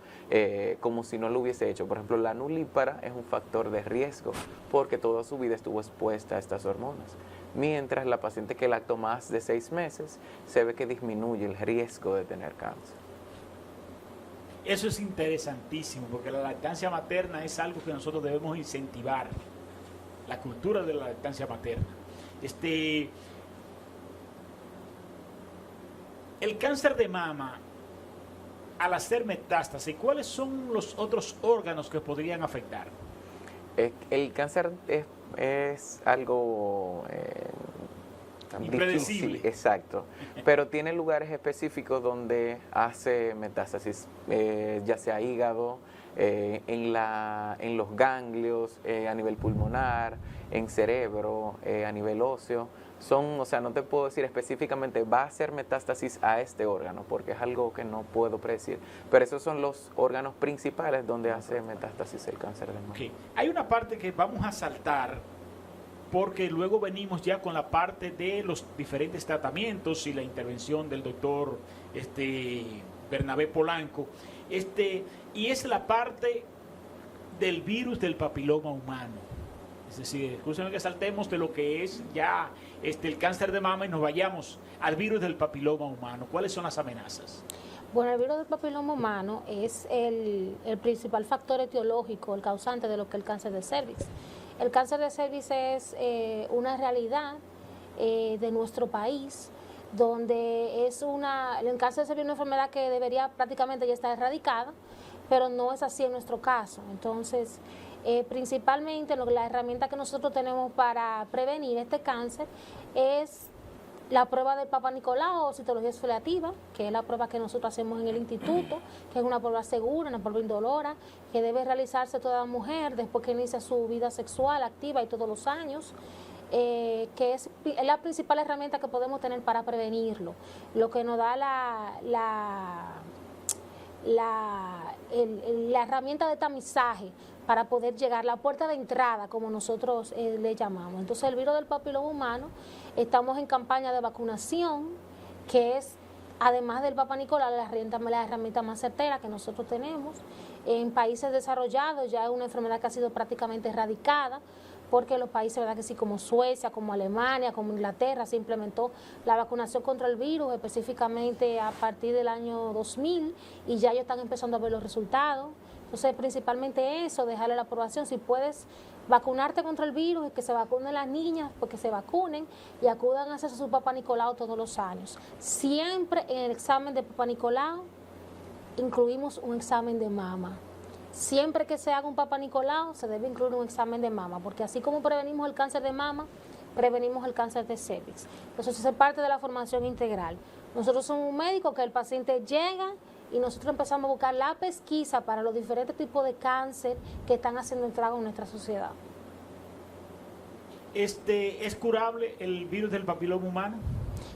como si no lo hubiese hecho. Por ejemplo, la nulípara es un factor de riesgo porque toda su vida estuvo expuesta a estas hormonas. Mientras la paciente que lactó más de 6 meses se ve que disminuye el riesgo de tener cáncer. Eso es interesantísimo porque la lactancia materna es algo que nosotros debemos incentivar, la cultura de la lactancia materna. El cáncer de mama, al hacer metástasis, ¿cuáles son los otros órganos que podrían afectar? El cáncer es algo impredecible. Difícil, exacto, pero tiene lugares específicos donde hace metástasis, ya sea hígado, en los ganglios, a nivel pulmonar, en cerebro, a nivel óseo. O sea, no te puedo decir específicamente va a hacer metástasis a este órgano, porque es algo que no puedo predecir. Pero esos son los órganos principales donde hace metástasis el cáncer de mama. Okay. Hay una parte que vamos a saltar, porque luego venimos ya con la parte de los diferentes tratamientos y la intervención del doctor Bernabé Polanco. Y es la parte del virus del papiloma humano. Es decir, escúchenme que saltemos de lo que es ya el cáncer de mama y nos vayamos al virus del papiloma humano. ¿Cuáles son las amenazas? Bueno, el virus del papiloma humano es el principal factor etiológico, el causante de lo que es el cáncer de cervix. El cáncer de cervix es una realidad de nuestro país, donde el cáncer de cervix es una enfermedad que debería prácticamente ya estar erradicada, pero no es así en nuestro caso. Entonces, principalmente la herramienta que nosotros tenemos para prevenir este cáncer es la prueba del Papa Nicolau o citología exfoliativa, que es la prueba que nosotros hacemos en el instituto, que es una prueba segura, una prueba indolora, que debe realizarse toda mujer después que inicia su vida sexual activa y todos los años, que es la principal herramienta que podemos tener para prevenirlo. Lo que nos da la herramienta de tamizaje para poder llegar, la puerta de entrada, como nosotros le llamamos. Entonces, el virus del papiloma humano, estamos en campaña de vacunación, que es, además del Papa Nicolau, la herramienta más certera que nosotros tenemos. En países desarrollados ya es una enfermedad que ha sido prácticamente erradicada, porque los países, ¿verdad que sí?, como Suecia, como Alemania, como Inglaterra, se implementó la vacunación contra el virus específicamente a partir del año 2000 y ya ellos están empezando a ver los resultados. Entonces, principalmente eso, dejarle la aprobación. Si puedes vacunarte contra el virus y que se vacunen las niñas, pues que se vacunen y acudan a hacer su Papa Nicolau todos los años. Siempre en el examen de Papa Nicolau incluimos un examen de mama. Siempre que se haga un Papa Nicolau se debe incluir un examen de mama, porque así como prevenimos el cáncer de mama, prevenimos el cáncer de cervix. Entonces, eso es parte de la formación integral. Nosotros somos un médico que el paciente llega y nosotros empezamos a buscar la pesquisa para los diferentes tipos de cáncer que están haciendo estrago en nuestra sociedad. ¿Es curable el virus del papiloma humano?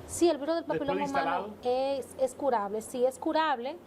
Sí, el virus del papiloma humano es curable, sí es curable,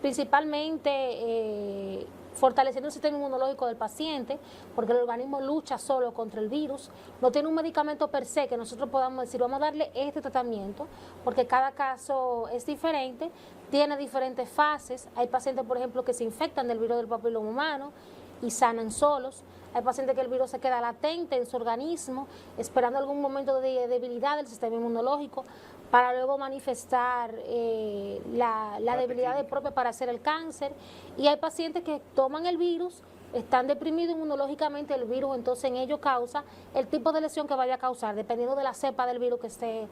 principalmente fortaleciendo el sistema inmunológico del paciente, porque el organismo lucha solo contra el virus. No tiene un medicamento per se que nosotros podamos decir, vamos a darle este tratamiento, porque cada caso es diferente, tiene diferentes fases. Hay pacientes, por ejemplo, que se infectan del virus del papiloma humano y sanan solos. Hay pacientes que el virus se queda latente en su organismo, esperando algún momento de debilidad del sistema inmunológico, para luego manifestar la debilidad propia para hacer el cáncer. Y hay pacientes que toman el virus, están deprimidos inmunológicamente, el virus entonces en ello causa el tipo de lesión que vaya a causar, dependiendo de la cepa del virus que esté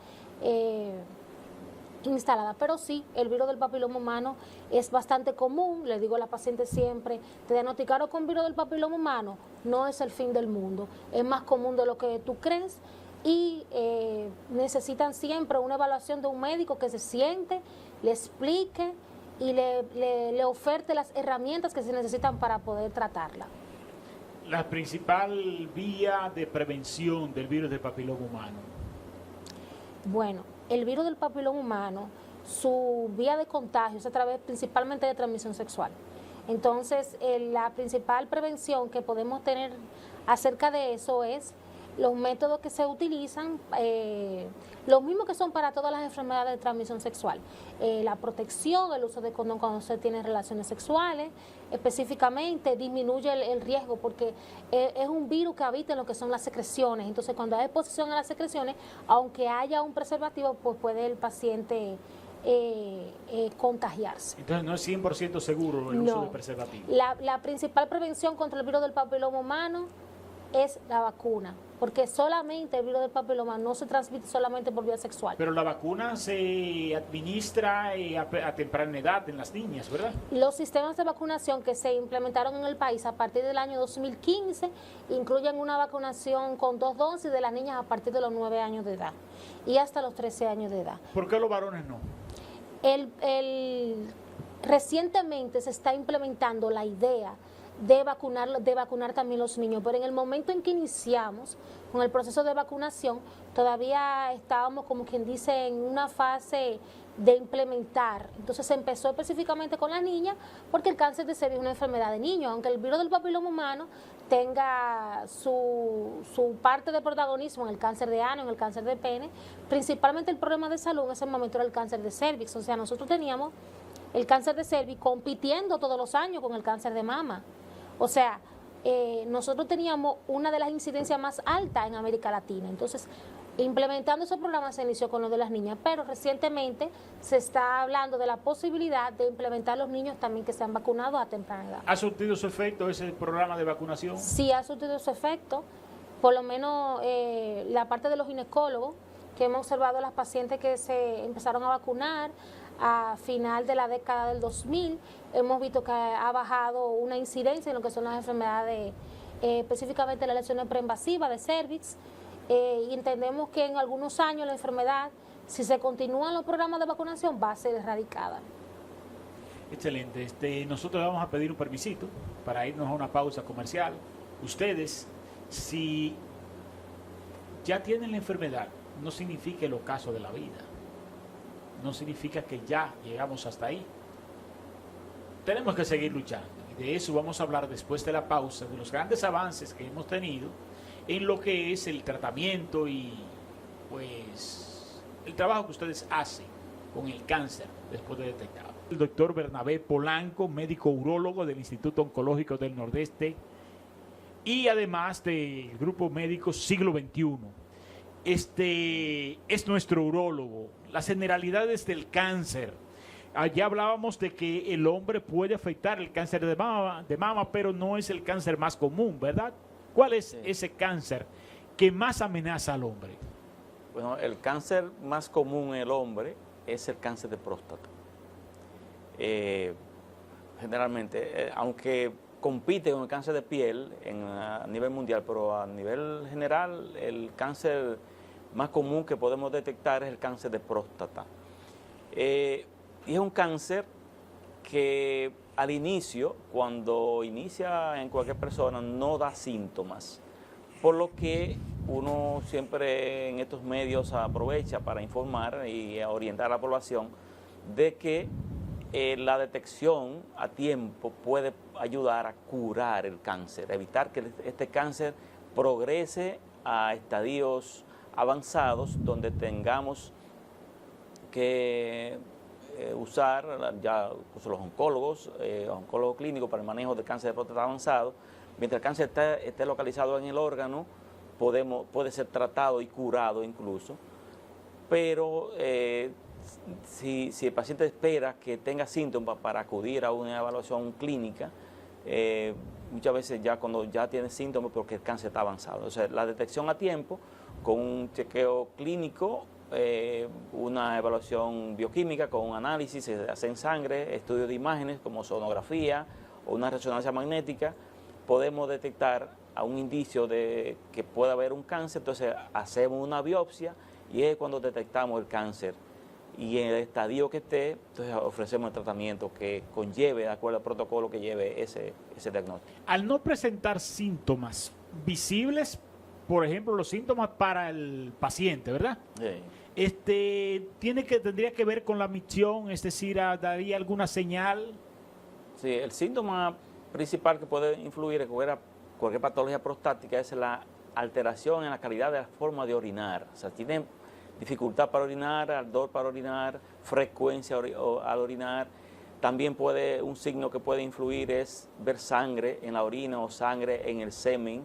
instalada. Pero sí, el virus del papiloma humano es bastante común. Le digo a la paciente siempre, te diagnosticaron con virus del papiloma humano, no es el fin del mundo, es más común de lo que tú crees. Y necesitan siempre una evaluación de un médico que se siente, le explique y le oferte las herramientas que se necesitan para poder tratarla. La principal vía de prevención del virus del papiloma humano. Bueno, el virus del papiloma humano, su vía de contagio es a través principalmente de transmisión sexual. Entonces, la principal prevención que podemos tener acerca de eso es los métodos que se utilizan, los mismos que son para todas las enfermedades de transmisión sexual. La protección, el uso de condón cuando se tiene relaciones sexuales, específicamente disminuye el riesgo porque es un virus que habita en lo que son las secreciones. Entonces, cuando hay exposición a las secreciones, aunque haya un preservativo, pues puede el paciente contagiarse. Entonces, no es 100% seguro el uso de preservativo. La principal prevención contra el virus del papiloma humano es la vacuna, porque solamente el virus del papiloma no se transmite solamente por vía sexual. Pero la vacuna se administra a temprana edad en las niñas, ¿verdad? Los sistemas de vacunación que se implementaron en el país a partir del año 2015 incluyen una vacunación con 2 dosis de las niñas a partir de los 9 años de edad y hasta los 13 años de edad. ¿Por qué los varones no? Recientemente se está implementando la idea de vacunar también los niños, pero en el momento en que iniciamos con el proceso de vacunación, todavía estábamos, como quien dice, en una fase de implementar. Entonces se empezó específicamente con las niñas, porque el cáncer de cervix es una enfermedad de niños, aunque el virus del papiloma humano tenga su parte de protagonismo en el cáncer de ano, en el cáncer de pene, principalmente el problema de salud en ese momento era el cáncer de cervix. O sea, nosotros teníamos el cáncer de cervix compitiendo todos los años con el cáncer de mama. O sea, nosotros teníamos una de las incidencias más altas en América Latina. Entonces, Implementando esos programas se inició con lo de las niñas, pero recientemente se está hablando de la posibilidad de implementar a los niños también que se han vacunado a temprana edad. ¿Ha surtido su efecto ese programa de vacunación? Sí ha surtido su efecto, por lo menos la parte de los ginecólogos, que hemos observado las pacientes que se empezaron a vacunar a final de la década del 2000, hemos visto que ha bajado una incidencia en lo que son las enfermedades, específicamente las lesiones preinvasivas de cervix, y entendemos que en algunos años la enfermedad, si se continúan los programas de vacunación, va a ser erradicada. Excelente. Nosotros vamos a pedir un permisito para irnos a una pausa comercial. Ustedes, si ya tienen la enfermedad, no significa el ocaso de la vida. No significa que ya llegamos hasta ahí. Tenemos que seguir luchando. Y de eso vamos a hablar después de la pausa, de los grandes avances que hemos tenido en lo que es el tratamiento y pues el trabajo que ustedes hacen con el cáncer después de detectarlo. El doctor Bernabé Polanco, médico urólogo del Instituto Oncológico del Nordeste y además del grupo médico Siglo XXI. Es nuestro urólogo. Las generalidades del cáncer. Allá hablábamos de que el hombre puede afectar el cáncer de mama, pero no es el cáncer más común, ¿verdad? ¿Cuál es ese cáncer que más amenaza al hombre? Bueno, el cáncer más común en el hombre es el cáncer de próstata. Generalmente, aunque compite con el cáncer de piel a nivel mundial, pero a nivel general el cáncer más común que podemos detectar es el cáncer de próstata. Y es un cáncer que al inicio, cuando inicia en cualquier persona, no da síntomas, por lo que uno siempre en estos medios aprovecha para informar y orientar a la población de que la detección a tiempo puede ayudar a curar el cáncer, evitar que este cáncer progrese a estadios avanzados donde tengamos que usar ya los oncólogos clínicos para el manejo del cáncer de próstata avanzado. Mientras el cáncer esté localizado en el órgano, puede ser tratado y curado incluso, pero si el paciente espera que tenga síntomas para acudir a una evaluación clínica, muchas veces ya cuando ya tiene síntomas porque el cáncer está avanzado. O sea, la detección a tiempo con un chequeo clínico, una evaluación bioquímica con un análisis, se hace en sangre, estudios de imágenes como sonografía o una resonancia magnética, podemos detectar a un indicio de que pueda haber un cáncer. Entonces hacemos una biopsia y es cuando detectamos el cáncer. Y en el estadio que esté, entonces ofrecemos el tratamiento que conlleve, de acuerdo al protocolo que lleve ese diagnóstico. Al no presentar síntomas visibles, por ejemplo, los síntomas para el paciente, ¿verdad? Sí. Tendría que ver con la micción, es decir, ¿daría alguna señal? Sí, el síntoma principal que puede influir en cualquier patología prostática es la alteración en la calidad de la forma de orinar. O sea, tiene dificultad para orinar, ardor para orinar, frecuencia al orinar. También un signo que puede influir es ver sangre en la orina o sangre en el semen.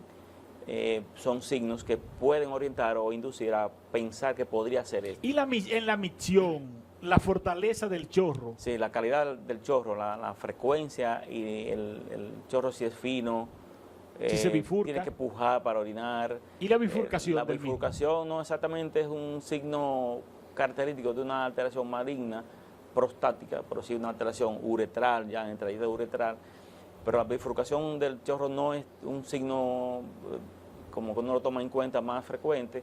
Son signos que pueden orientar o inducir a pensar que podría ser esto. ¿Y en la micción, la fortaleza del chorro? Sí, la calidad del chorro, la frecuencia y el chorro si es fino, si se bifurca, tiene que pujar para orinar. ¿Y la bifurcación? La bifurcación no exactamente es un signo característico de una alteración maligna prostática, pero sí una alteración uretral, ya en el trayecto uretral. Pero la bifurcación del chorro no es un signo como que uno lo toma en cuenta más frecuente,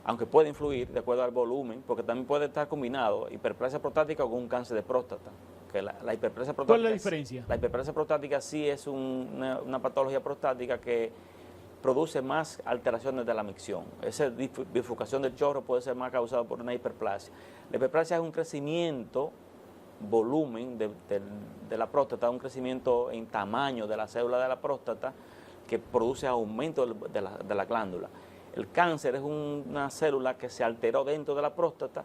aunque puede influir de acuerdo al volumen, porque también puede estar combinado hiperplasia prostática con un cáncer de próstata. Que la hiperplasia prostática, ¿cuál es la diferencia? La hiperplasia prostática sí es una patología prostática que produce más alteraciones de la micción. Esa bifurcación del chorro puede ser más causada por una hiperplasia. La hiperplasia es un crecimiento volumen de la próstata, un crecimiento en tamaño de la célula de la próstata que produce aumento de la glándula. El cáncer es una célula que se alteró dentro de la próstata,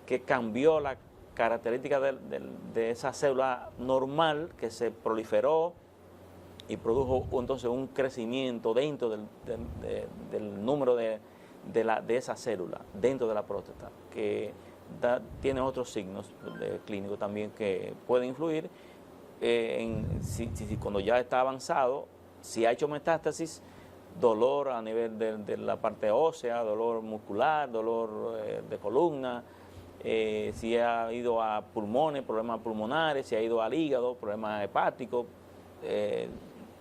que cambió la característica de esa célula normal que se proliferó y produjo entonces un crecimiento dentro del número de de esa célula dentro de la próstata, que tiene otros signos clínicos también que pueden influir si cuando ya está avanzado, si ha hecho metástasis, dolor a nivel de la parte ósea, dolor muscular, dolor de columna, si ha ido a pulmones, problemas pulmonares, si ha ido al hígado, problemas hepáticos,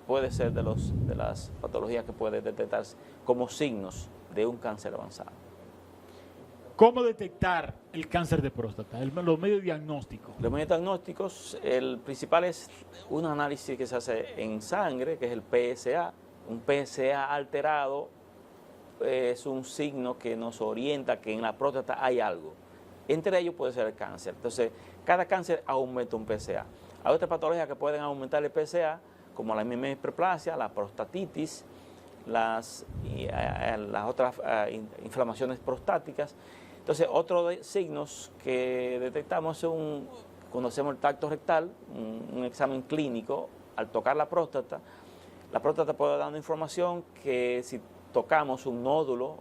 puede ser de las patologías que puede detectarse como signos de un cáncer avanzado. ¿Cómo detectar el cáncer de próstata? Los medios diagnósticos. Los medios diagnósticos, el principal es un análisis que se hace en sangre, que es el PSA. Un PSA alterado es un signo que nos orienta que en la próstata hay algo. Entre ellos puede ser el cáncer. Entonces, cada cáncer aumenta un PSA. Hay otras patologías que pueden aumentar el PSA, como la hiperplasia, la prostatitis, las otras inflamaciones prostáticas. Entonces, otro de signos que detectamos es cuando hacemos el tacto rectal, un examen clínico, al tocar la próstata puede dar una información que si tocamos un nódulo,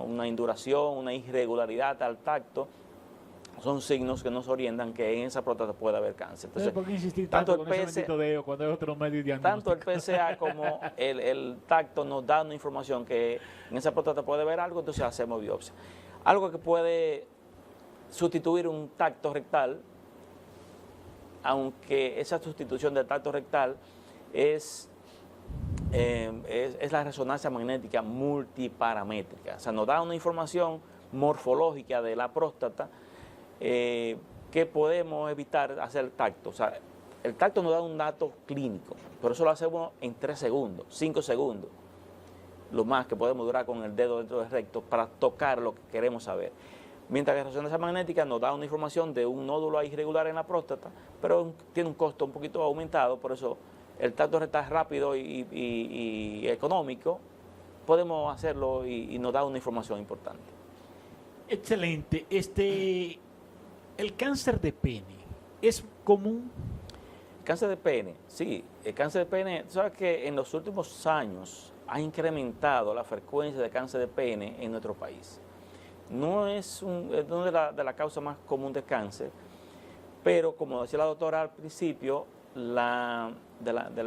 una induración, una irregularidad al tacto, son signos que nos orientan que en esa próstata puede haber cáncer. Entonces, ¿por qué insistir tanto tanto con ese bendito dedo cuando hay otros medios tanto diagnósticos? el PSA como el tacto nos dan una información que en esa próstata puede haber algo, entonces hacemos biopsia. Algo que puede sustituir un tacto rectal, aunque esa sustitución del tacto rectal es la resonancia magnética multiparamétrica. O sea, nos da una información morfológica de la próstata que podemos evitar hacer el tacto. O sea, el tacto nos da un dato clínico, pero eso lo hacemos en 3 segundos, 5 segundos, lo más que podemos durar con el dedo dentro del recto para tocar lo que queremos saber. Mientras que la resonancia magnética nos da una información de un nódulo irregular en la próstata, pero tiene un costo un poquito aumentado, por eso el tacto rectal rápido y económico, podemos hacerlo y nos da una información importante. Excelente. El cáncer de pene es común. El cáncer de pene, sí. El cáncer de pene, sabes que en los últimos años ha incrementado la frecuencia de cáncer de pene en nuestro país. No es una de la causa más común de cáncer, pero como decía la doctora al principio de la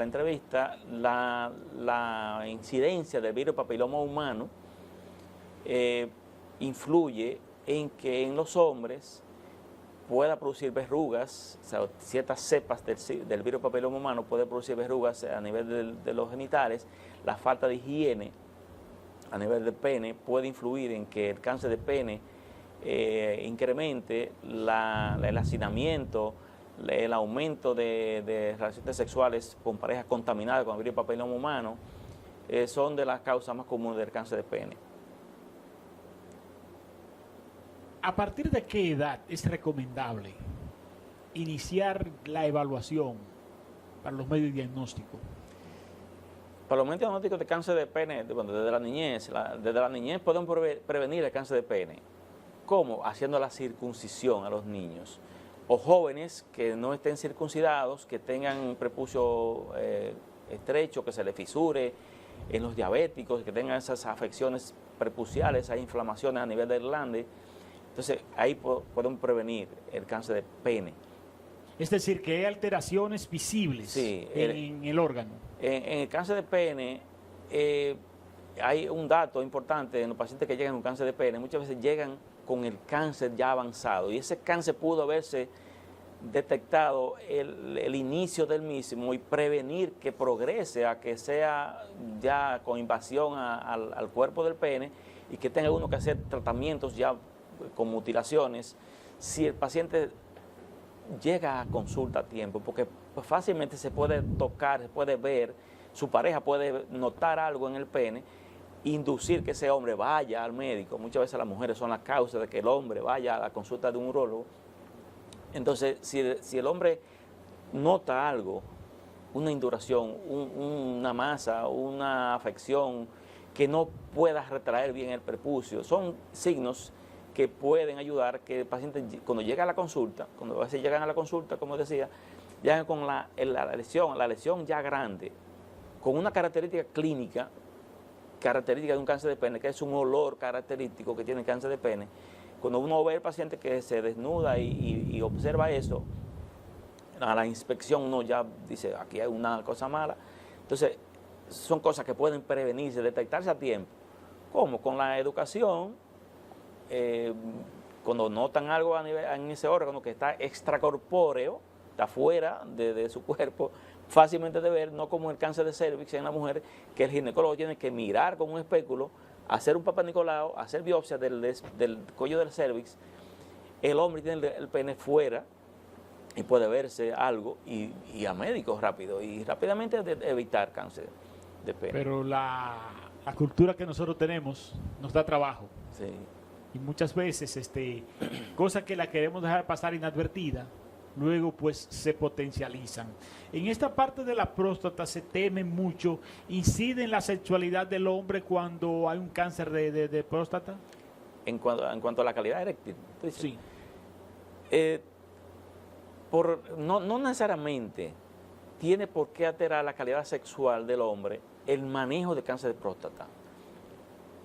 entrevista, la incidencia del virus papiloma humano influye en que en los hombres pueda producir verrugas, o sea, ciertas cepas del virus papiloma humano puede producir verrugas a nivel de los genitales. La falta de higiene a nivel del pene puede influir en que el cáncer de pene incremente el hacinamiento, el aumento de relaciones sexuales con parejas contaminadas con el virus papiloma humano, son de las causas más comunes del cáncer de pene. ¿A partir de qué edad es recomendable iniciar la evaluación para los medios diagnósticos? Para los medios diagnósticos de cáncer de pene, desde la niñez podemos prevenir el cáncer de pene. ¿Cómo? Haciendo la circuncisión a los niños. O jóvenes que no estén circuncidados, que tengan un prepucio estrecho, que se le fisure, en los diabéticos, que tengan esas afecciones prepuciales, hay inflamaciones a nivel del glande. Entonces, ahí podemos prevenir el cáncer de pene. Es decir, que hay alteraciones visibles en el órgano. En el cáncer de pene, hay un dato importante en los pacientes que llegan con cáncer de pene. Muchas veces llegan con el cáncer ya avanzado y ese cáncer pudo haberse detectado el inicio del mismo y prevenir que progrese a que sea ya con invasión al cuerpo del pene y que tenga uno que hacer tratamientos ya con mutilaciones. Si el paciente llega a consulta a tiempo, porque pues, fácilmente se puede tocar, se puede ver, su pareja puede notar algo en el pene, inducir que ese hombre vaya al médico. Muchas veces las mujeres son la causa de que el hombre vaya a la consulta de un urólogo. Entonces, si el hombre nota algo, una induración, una masa, una afección que no pueda retraer bien el prepucio, son signos que pueden ayudar que el paciente, cuando llega a la consulta, cuando a veces llegan a la consulta, como decía, llegan con la lesión ya grande, con una característica clínica característica de un cáncer de pene, que es un olor característico que tiene el cáncer de pene. Cuando uno ve al paciente que se desnuda y observa eso, a la inspección uno ya dice, aquí hay una cosa mala. Entonces, son cosas que pueden prevenirse, detectarse a tiempo. ¿Cómo? Con la educación, cuando notan algo en ese órgano que está extracorpóreo, está fuera de su cuerpo, fácilmente de ver, no como el cáncer de cervix en la mujer, que el ginecólogo tiene que mirar con un espéculo, hacer un Papa Nicolau, hacer biopsia del cuello del cervix. El hombre tiene el pene fuera y puede verse algo y a médicos rápido y rápidamente evitar cáncer de pene. Pero la cultura que nosotros tenemos nos da trabajo. Sí. Y muchas veces cosas que la queremos dejar pasar inadvertida, luego pues se potencializan. En esta parte de la próstata se teme mucho, ¿incide en la sexualidad del hombre cuando hay un cáncer de próstata? En cuanto a la calidad eréctil, ¿tú dices? Sí. No necesariamente tiene por qué alterar la calidad sexual del hombre el manejo de cáncer de próstata,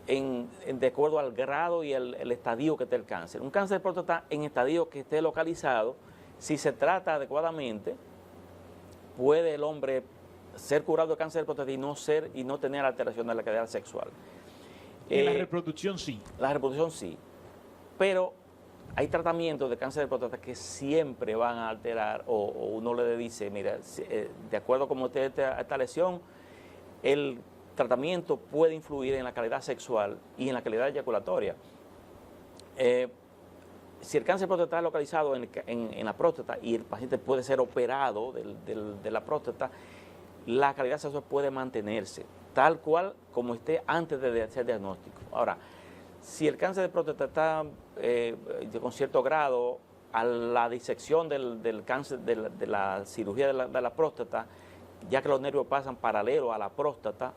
de acuerdo al grado y el estadio que esté el cáncer. Un cáncer de próstata en estadio que esté localizado, si se trata adecuadamente, puede el hombre ser curado de cáncer de próstata y no tener alteración de la calidad sexual. En la reproducción sí. La reproducción sí, pero hay tratamientos de cáncer de próstata que siempre van a alterar, o uno le dice, mira, de acuerdo a cómo esté esta lesión, el tratamiento puede influir en la calidad sexual y en la calidad eyaculatoria. Si el cáncer de próstata está localizado en la próstata y el paciente puede ser operado de la próstata, la calidad sexual puede mantenerse tal cual como esté antes de hacer diagnóstico. Ahora, si el cáncer de próstata está con cierto grado, a la disección del cáncer, de la cirugía de la próstata, ya que los nervios pasan paralelo a la próstata,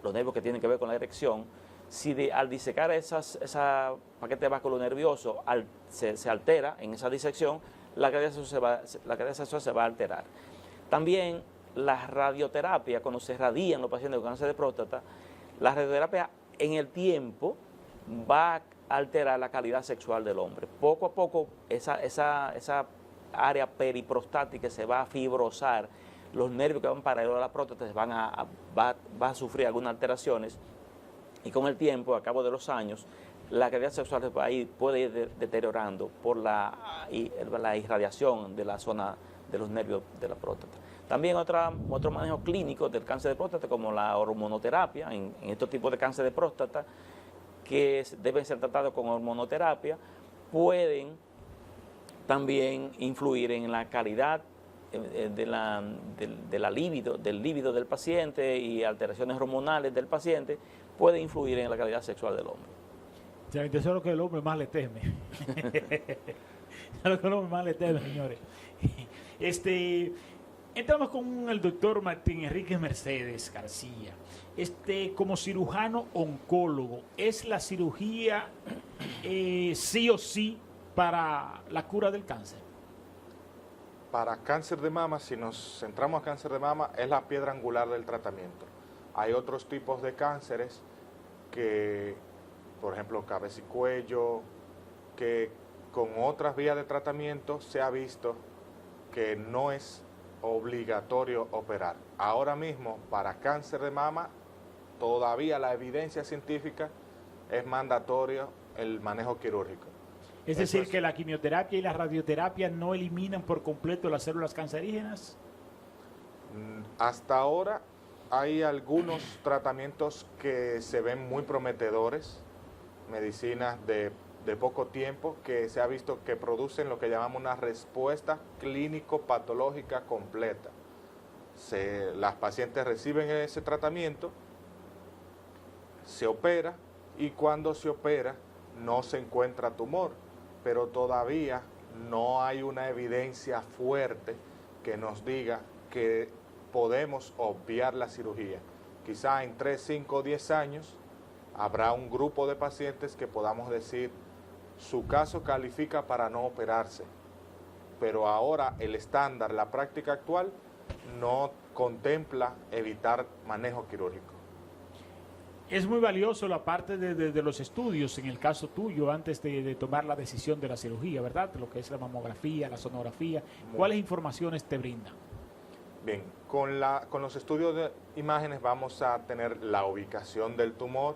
los nervios que tienen que ver con la erección, si al disecar esa paquete vasculonervioso se altera en esa disección, la calidad sexual se va a alterar. También la radioterapia, cuando se radian los pacientes con cáncer de próstata, la radioterapia en el tiempo va a alterar la calidad sexual del hombre. Poco a poco esa área periprostática se va a fibrosar, los nervios que van paralelo a la próstata va a sufrir algunas alteraciones y con el tiempo, a cabo de los años, la calidad sexual puede ir deteriorando por la irradiación de la zona de los nervios de la próstata. También otro manejo clínico del cáncer de próstata, como la hormonoterapia, en estos tipos de cáncer de próstata, que deben ser tratados con hormonoterapia, pueden también influir en la calidad del líbido del paciente y alteraciones hormonales del paciente, puede influir en la calidad sexual del hombre. Eso es lo que el hombre más le teme. Es lo que el hombre más le teme, señores. Entramos con el doctor Martín Enrique Mercedes García. Como cirujano oncólogo, ¿es la cirugía sí o sí para la cura del cáncer? Para cáncer de mama, si nos centramos a cáncer de mama, es la piedra angular del tratamiento. Hay otros tipos de cánceres que, por ejemplo, cabeza y cuello, que con otras vías de tratamiento se ha visto que no es obligatorio operar. Ahora mismo, para cáncer de mama, todavía la evidencia científica es mandatorio el manejo quirúrgico. Es decir, que la quimioterapia y la radioterapia no eliminan por completo las células cancerígenas. Hasta ahora hay algunos tratamientos que se ven muy prometedores, medicinas de poco tiempo, que se ha visto que producen lo que llamamos una respuesta clínico-patológica completa. Las pacientes reciben ese tratamiento, se opera y cuando se opera no se encuentra tumor, pero todavía no hay una evidencia fuerte que nos diga que podemos obviar la cirugía. Quizá en 3, 5 o 10 años habrá un grupo de pacientes que podamos decir su caso califica para no operarse, pero ahora el estándar, la práctica actual, no contempla evitar manejo quirúrgico. Es muy valioso la parte de los estudios, en el caso tuyo, antes de tomar la decisión de la cirugía, ¿verdad? Lo que es la mamografía, la sonografía. ¿Cuáles informaciones te brindan? Bien, con los estudios de imágenes vamos a tener la ubicación del tumor,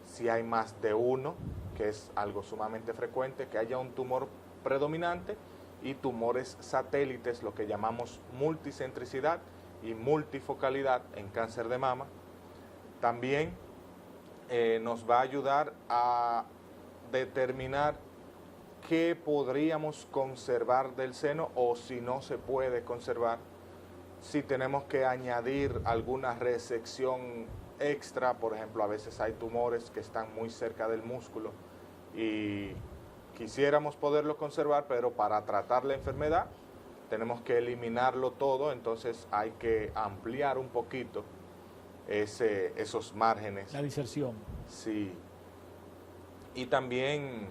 si hay más de uno, que es algo sumamente frecuente, que haya un tumor predominante y tumores satélites, lo que llamamos multicentricidad y multifocalidad en cáncer de mama. También nos va a ayudar a determinar qué podríamos conservar del seno o si no se puede conservar, si tenemos que añadir alguna resección extra. Por ejemplo, a veces hay tumores que están muy cerca del músculo y quisiéramos poderlo conservar, pero para tratar la enfermedad tenemos que eliminarlo todo, entonces hay que ampliar un poquito esos márgenes. La diserción. Sí. Y también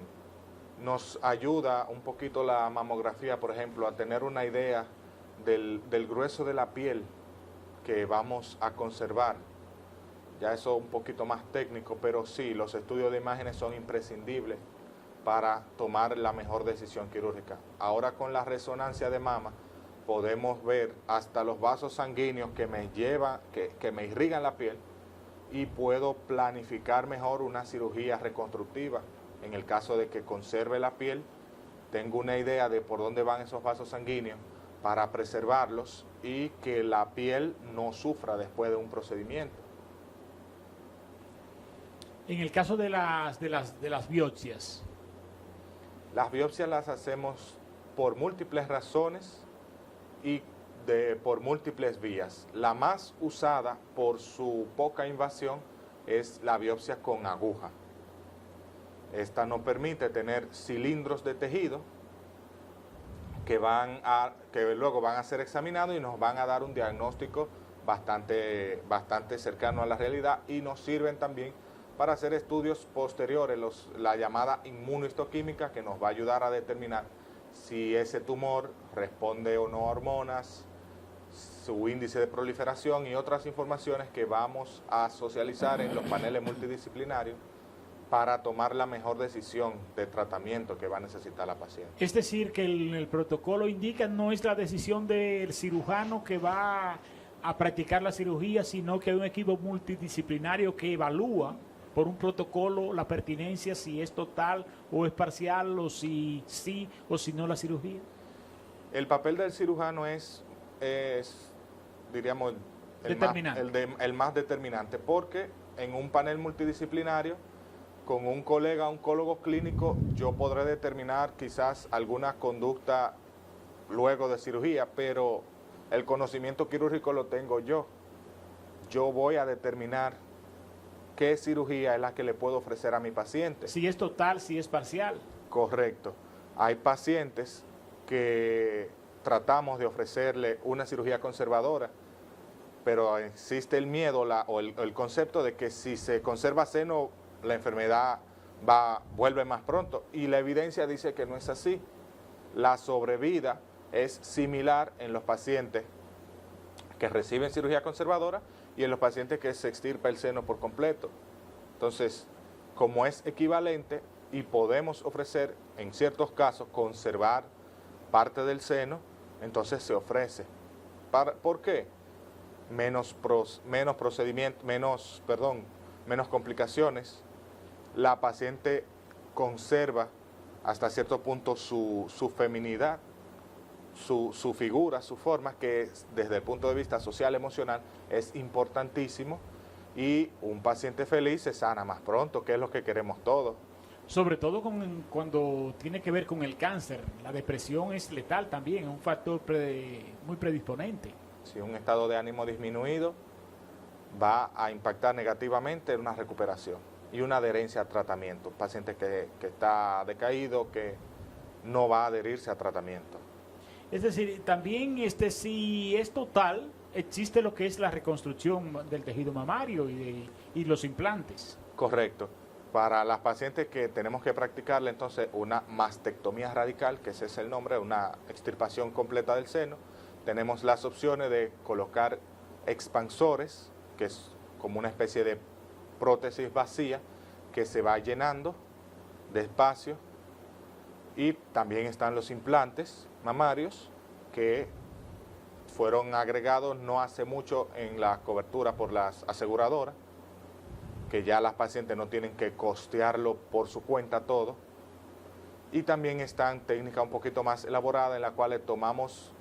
nos ayuda un poquito la mamografía, por ejemplo, a tener una idea del grueso de la piel que vamos a conservar. Ya eso un poquito más técnico, pero sí, los estudios de imágenes son imprescindibles para tomar la mejor decisión quirúrgica. Ahora con la resonancia de mama podemos ver hasta los vasos sanguíneos que me irrigan la piel y puedo planificar mejor una cirugía reconstructiva. En el caso de que conserve la piel, tengo una idea de por dónde van esos vasos sanguíneos para preservarlos y que la piel no sufra después de un procedimiento. En el caso de las biopsias. Las biopsias las hacemos por múltiples razones y por múltiples vías. La más usada por su poca invasión es la biopsia con aguja. Esta nos permite tener cilindros de tejido que luego van a ser examinados y nos van a dar un diagnóstico bastante cercano a la realidad, y nos sirven también para hacer estudios posteriores, la llamada inmunohistoquímica, que nos va a ayudar a determinar si ese tumor responde o no a hormonas, su índice de proliferación y otras informaciones que vamos a socializar en los paneles multidisciplinarios para tomar la mejor decisión de tratamiento que va a necesitar la paciente. Es decir, que el protocolo indica no es la decisión del cirujano que va a practicar la cirugía, sino que hay un equipo multidisciplinario que evalúa por un protocolo la pertinencia, si es total o es parcial, o si sí o si no la cirugía. El papel del cirujano es diríamos, el más determinante, porque en un panel multidisciplinario, con un colega oncólogo clínico, yo podré determinar quizás alguna conducta luego de cirugía, pero el conocimiento quirúrgico lo tengo yo. Yo voy a determinar qué cirugía es la que le puedo ofrecer a mi paciente. Si es total, si es parcial. Correcto. Hay pacientes que tratamos de ofrecerle una cirugía conservadora, pero existe el miedo o el concepto de que si se conserva seno, la enfermedad vuelve más pronto, y la evidencia dice que no es así. La sobrevida es similar en los pacientes que reciben cirugía conservadora y en los pacientes que se extirpa el seno por completo. Entonces, como es equivalente y podemos ofrecer en ciertos casos conservar parte del seno, entonces se ofrece. ¿Por qué? Menos procedimiento, menos complicaciones. La paciente conserva hasta cierto punto su feminidad, su figura, su forma, que desde el punto de vista social, emocional, es importantísimo, y un paciente feliz se sana más pronto, que es lo que queremos todos. Sobre todo cuando tiene que ver con el cáncer. La depresión es letal también, es un factor muy predisponente. Si un estado de ánimo disminuido va a impactar negativamente en una recuperación y una adherencia al tratamiento. Un paciente que está decaído, que no va a adherirse al tratamiento. Es decir, también si es total, existe lo que es la reconstrucción del tejido mamario y los implantes. Correcto. Para las pacientes que tenemos que practicarle entonces una mastectomía radical, que ese es el nombre, una extirpación completa del seno, tenemos las opciones de colocar expansores, que es como una especie de prótesis vacía que se va llenando despacio. Y también están los implantes mamarios que fueron agregados no hace mucho en la cobertura por las aseguradoras, que ya las pacientes no tienen que costearlo por su cuenta todo. Y también están técnicas un poquito más elaboradas en las cuales tomamos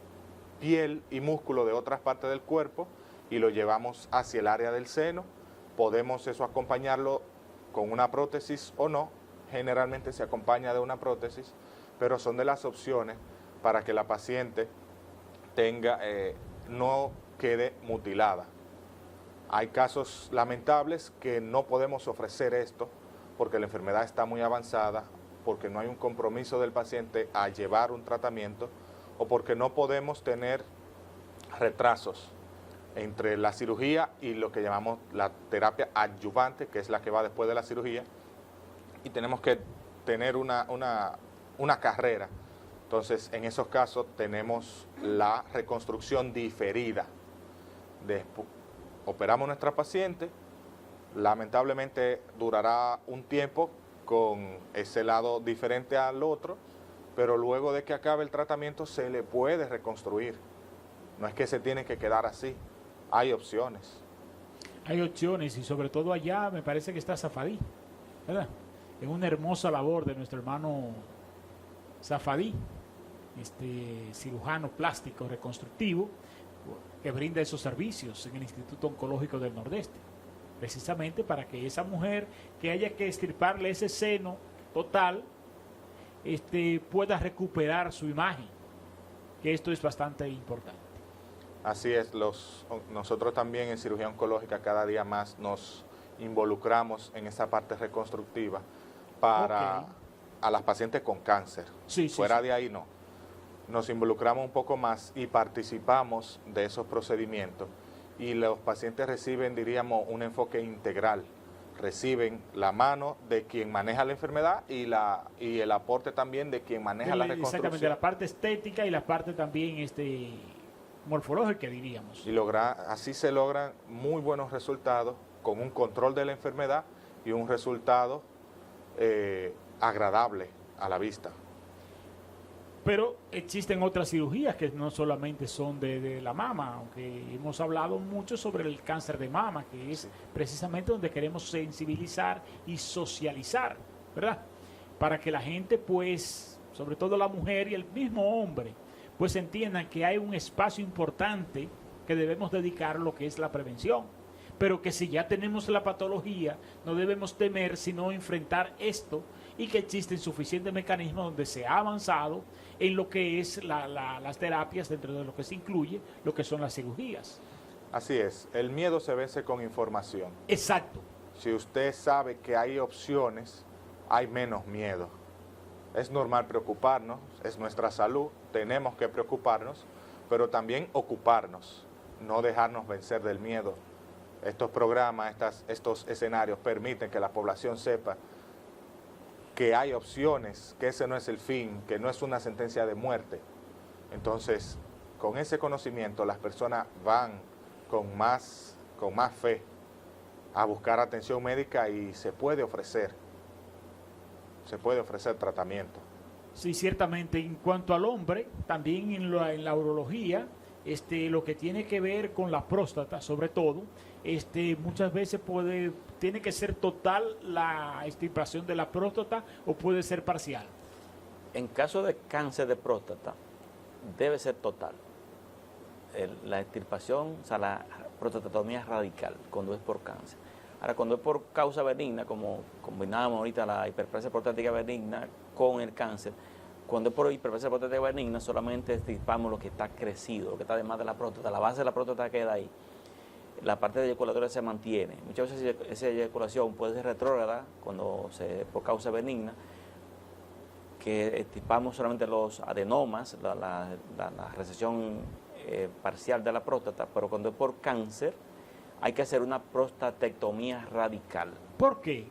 piel y músculo de otras partes del cuerpo y lo llevamos hacia el área del seno. Podemos eso acompañarlo con una prótesis o no. Generalmente se acompaña de una prótesis, pero son de las opciones para que la paciente no quede mutilada. Hay casos lamentables que no podemos ofrecer esto porque la enfermedad está muy avanzada, porque no hay un compromiso del paciente a llevar un tratamiento o porque no podemos tener retrasos entre la cirugía y lo que llamamos la terapia adyuvante, que es la que va después de la cirugía, y tenemos que tener una carrera. Entonces, en esos casos tenemos la reconstrucción diferida. Operamos a nuestra paciente, lamentablemente durará un tiempo con ese lado diferente al otro, pero luego de que acabe el tratamiento se le puede reconstruir. No es que se tiene que quedar así, hay opciones. Hay opciones y sobre todo allá me parece que está Zafadí, ¿verdad? Es una hermosa labor de nuestro hermano Zafadí, cirujano plástico reconstructivo, que brinda esos servicios en el Instituto Oncológico del Nordeste, precisamente para que esa mujer que haya que extirparle ese seno total pueda recuperar su imagen, que esto es bastante importante. Así es, nosotros también en cirugía oncológica cada día más nos involucramos en esa parte reconstructiva para a las pacientes con cáncer. Fuera de ahí no. Nos involucramos un poco más y participamos de esos procedimientos y los pacientes reciben, diríamos, un enfoque integral. Reciben la mano de quien maneja la enfermedad y el aporte también de quien maneja la reconstrucción. Exactamente, la parte estética y la parte también morfológica, diríamos. Y así se logran muy buenos resultados con un control de la enfermedad y un resultado agradable a la vista. Pero existen otras cirugías que no solamente son de la mama, aunque hemos hablado mucho sobre el cáncer de mama, que es precisamente donde queremos sensibilizar y socializar, ¿verdad? Para que la gente, pues, sobre todo la mujer y el mismo hombre, pues entiendan que hay un espacio importante que debemos dedicar a lo que es la prevención. Pero que si ya tenemos la patología, no debemos temer sino enfrentar esto y que existen suficientes mecanismos donde se ha avanzado en lo que es las terapias, dentro de lo que se incluye lo que son las cirugías. Así es, el miedo se vence con información. Exacto. Si usted sabe que hay opciones, hay menos miedo. Es normal preocuparnos, es nuestra salud, tenemos que preocuparnos, pero también ocuparnos, no dejarnos vencer del miedo. Estos programas, estos escenarios permiten que la población sepa que hay opciones, que ese no es el fin, que no es una sentencia de muerte. Entonces, con ese conocimiento, las personas van con más fe a buscar atención médica y se puede ofrecer tratamiento. Sí, ciertamente. En cuanto al hombre, también en la urología, lo que tiene que ver con la próstata, sobre todo, muchas veces tiene que ser total la extirpación de la próstata o puede ser parcial. En caso de cáncer de próstata, debe ser total. La extirpación, o sea, la prostatatomía radical, cuando es por cáncer. Ahora, cuando es por causa benigna, como combinábamos ahorita la hiperplasia prostática benigna con el cáncer, cuando es por hiperplasia prostática benigna, solamente extirpamos lo que está crecido, lo que está además de la próstata. La base de la próstata queda ahí. La parte de eyaculatoria se mantiene. Muchas veces esa eyaculación puede ser retrógrada por causa benigna, que extirpamos solamente los adenomas, la recesión parcial de la próstata, pero cuando es por cáncer, hay que hacer una prostatectomía radical. ¿Por qué?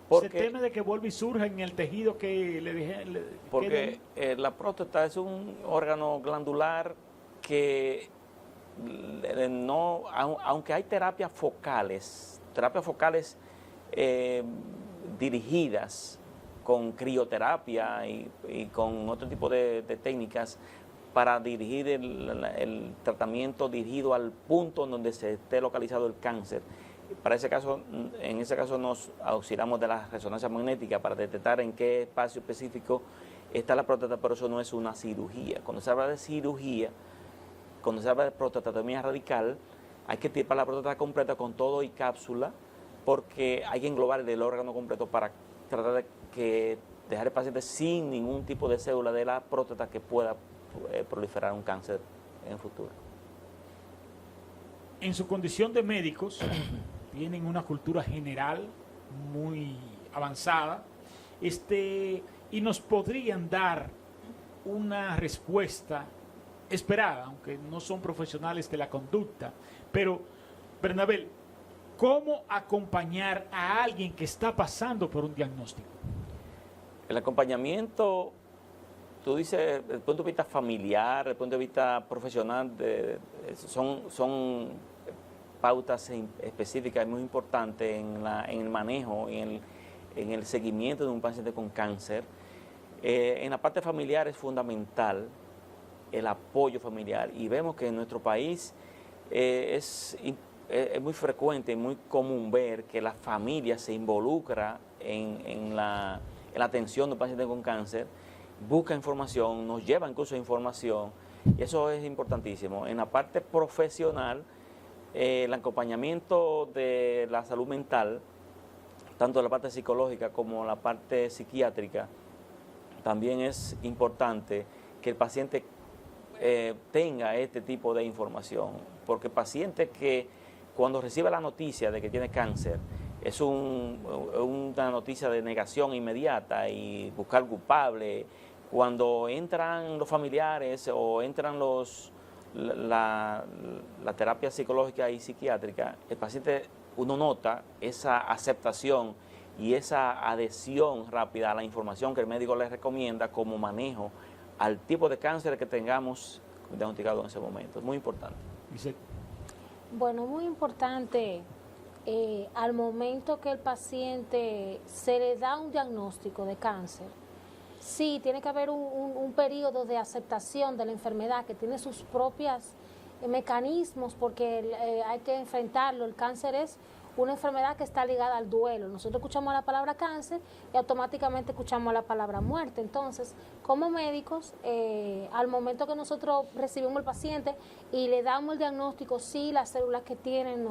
Porque, se teme de que vuelva y surja en el tejido que le dejé. Porque la próstata es un órgano glandular que aunque hay terapias focales dirigidas con crioterapia y con otro tipo de técnicas para dirigir el tratamiento dirigido al punto en donde se esté localizado el cáncer. Para ese caso, en ese caso nos auxiliamos de la resonancia magnética para detectar en qué espacio específico está la próstata, pero eso no es una cirugía. Cuando se habla de cirugía, cuando se habla de prostatomía radical, hay que tipar la próstata completa con todo y cápsula, porque hay que englobar el órgano completo para tratar de dejar el paciente sin ningún tipo de célula de la próstata que pueda proliferar un cáncer en el futuro. En su condición de médicos, tienen una cultura general muy avanzada, y nos podrían dar una respuesta esperada, aunque no son profesionales de la conducta. Pero, Bernabel, ¿cómo acompañar a alguien que está pasando por un diagnóstico? El acompañamiento, tú dices, desde el punto de vista familiar, desde el punto de vista profesional, son pautas específicas muy importantes en el manejo, en el seguimiento de un paciente con cáncer. En la parte familiar es fundamental el apoyo familiar, y vemos que en nuestro país es muy frecuente y muy común ver que la familia se involucra en la atención de un paciente con cáncer, busca información, nos lleva incluso información, y eso es importantísimo. En la parte profesional, el acompañamiento de la salud mental, tanto la parte psicológica como la parte psiquiátrica, también es importante que el paciente tenga este tipo de información, porque el paciente que cuando recibe la noticia de que tiene cáncer, es una noticia de negación inmediata y buscar culpable. Cuando entran los familiares o entran la terapia psicológica y psiquiátrica, el paciente, uno nota esa aceptación y esa adhesión rápida a la información que el médico le recomienda como manejo al tipo de cáncer que tengamos diagnosticado en ese momento. Es muy importante. Bueno, muy importante, al momento que el paciente se le da un diagnóstico de cáncer, sí, tiene que haber un periodo de aceptación de la enfermedad que tiene sus propios mecanismos, porque hay que enfrentarlo. El cáncer es una enfermedad que está ligada al duelo. Nosotros escuchamos la palabra cáncer y automáticamente escuchamos la palabra muerte. Entonces, como médicos, al momento que nosotros recibimos al paciente y le damos el diagnóstico, sí, las células que tienen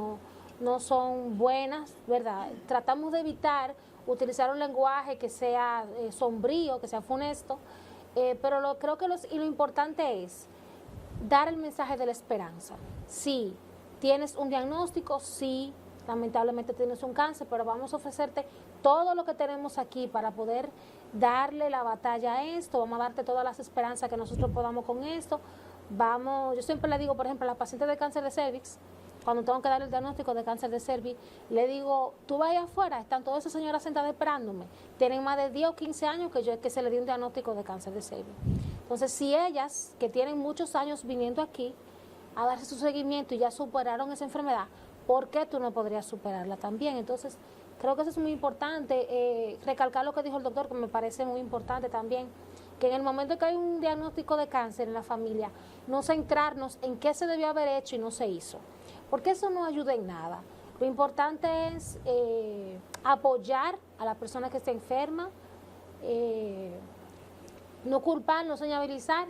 no son buenas, ¿verdad? Tratamos de evitar utilizar un lenguaje que sea sombrío, que sea funesto, pero creo que lo importante es dar el mensaje de la esperanza. Sí, tienes un diagnóstico, sí, lamentablemente tienes un cáncer, pero vamos a ofrecerte todo lo que tenemos aquí para poder darle la batalla a esto, vamos a darte todas las esperanzas que nosotros podamos con esto. Yo siempre le digo, por ejemplo, a las pacientes de cáncer de cervix, cuando tengo que dar el diagnóstico de cáncer de cervix, le digo, tú vas allá afuera, están todas esas señoras sentadas esperándome, tienen más de 10 o 15 años que se le dio un diagnóstico de cáncer de cervix. Entonces, si ellas, que tienen muchos años viniendo aquí a darse su seguimiento y ya superaron esa enfermedad, ¿por qué tú no podrías superarla también? Entonces, creo que eso es muy importante, recalcar lo que dijo el doctor, que me parece muy importante también, que en el momento que hay un diagnóstico de cáncer en la familia, no centrarnos en qué se debió haber hecho y no se hizo, porque eso no ayuda en nada. Lo importante es apoyar a la persona que está enferma, no culpar, no señalizar,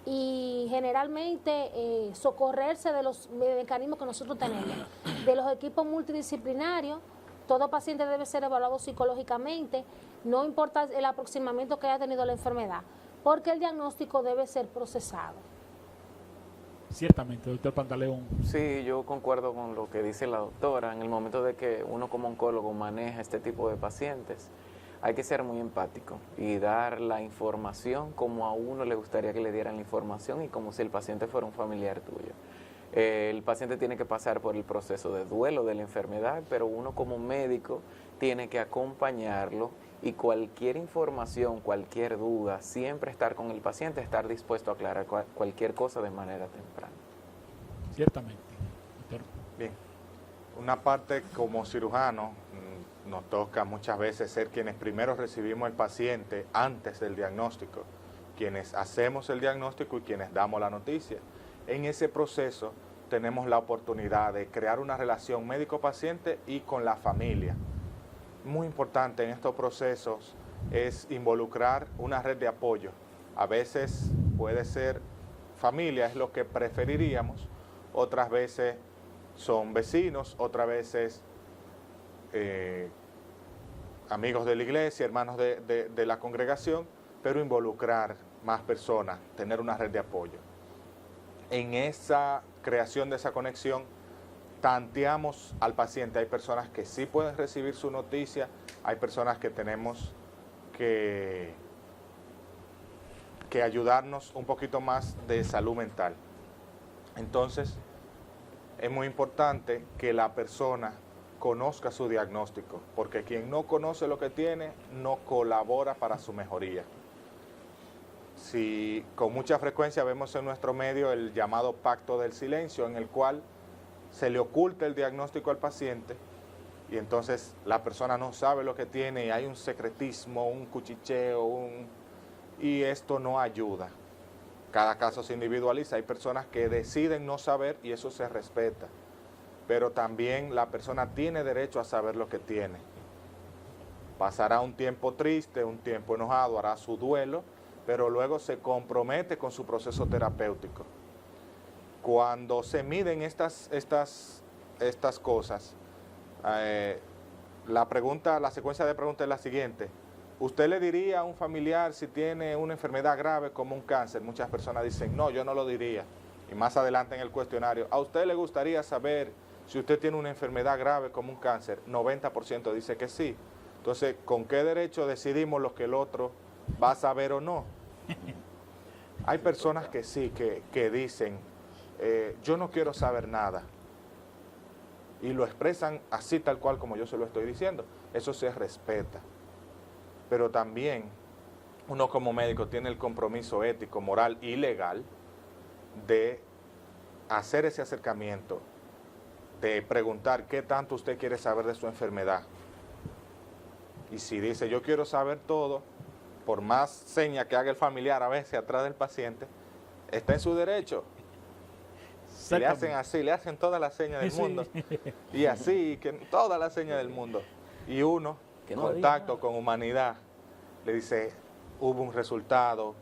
y generalmente socorrerse de los mecanismos que nosotros tenemos, de los equipos multidisciplinarios. Todo paciente debe ser evaluado psicológicamente, no importa el aproximamiento que haya tenido la enfermedad, porque el diagnóstico debe ser procesado. Ciertamente, doctor Pantaleón. Sí, yo concuerdo con lo que dice la doctora. En el momento de que uno como oncólogo maneja este tipo de pacientes, hay que ser muy empático y dar la información como a uno le gustaría que le dieran la información y como si el paciente fuera un familiar tuyo. El paciente tiene que pasar por el proceso de duelo de la enfermedad, pero uno como médico tiene que acompañarlo y cualquier información, cualquier duda, siempre estar con el paciente, estar dispuesto a aclarar cualquier cosa de manera temprana. Ciertamente, doctor. Bien, una parte como cirujano, nos toca muchas veces ser quienes primero recibimos al paciente antes del diagnóstico, quienes hacemos el diagnóstico y quienes damos la noticia. En ese proceso tenemos la oportunidad de crear una relación médico-paciente y con la familia. Muy importante en estos procesos es involucrar una red de apoyo. A veces puede ser familia, es lo que preferiríamos, otras veces son vecinos, otras veces amigos de la iglesia, hermanos de la congregación, pero involucrar más personas, tener una red de apoyo. En esa creación de esa conexión, tanteamos al paciente. Hay personas que sí pueden recibir su noticia, hay personas que tenemos que ayudarnos un poquito más de salud mental. Entonces, es muy importante que la persona conozca su diagnóstico, porque quien no conoce lo que tiene, no colabora para su mejoría. Si con mucha frecuencia vemos en nuestro medio el llamado pacto del silencio, en el cual se le oculta el diagnóstico al paciente y entonces la persona no sabe lo que tiene y hay un secretismo, un cuchicheo, y esto no ayuda. Cada caso se individualiza, hay personas que deciden no saber y eso se respeta, pero también la persona tiene derecho a saber lo que tiene. Pasará un tiempo triste, un tiempo enojado, hará su duelo, pero luego se compromete con su proceso terapéutico. Cuando se miden estas cosas, la secuencia de preguntas es la siguiente. ¿Usted le diría a un familiar si tiene una enfermedad grave como un cáncer? Muchas personas dicen, no, yo no lo diría. Y más adelante en el cuestionario, ¿a usted le gustaría saber si usted tiene una enfermedad grave como un cáncer? 90% dice que sí. Entonces, ¿con qué derecho decidimos lo que el otro va a saber o no? Hay personas que sí, que dicen, yo no quiero saber nada. Y lo expresan así tal cual como yo se lo estoy diciendo. Eso se respeta. Pero también uno como médico tiene el compromiso ético, moral y legal de hacer ese acercamiento, de preguntar qué tanto usted quiere saber de su enfermedad. Y si dice, yo quiero saber todo, por más seña que haga el familiar a veces atrás del paciente, está en su derecho. Le hacen así, le hacen todas las señas del mundo. Y así, que todas las señas del mundo. Y uno, en contacto con humanidad, le dice, hubo un resultado.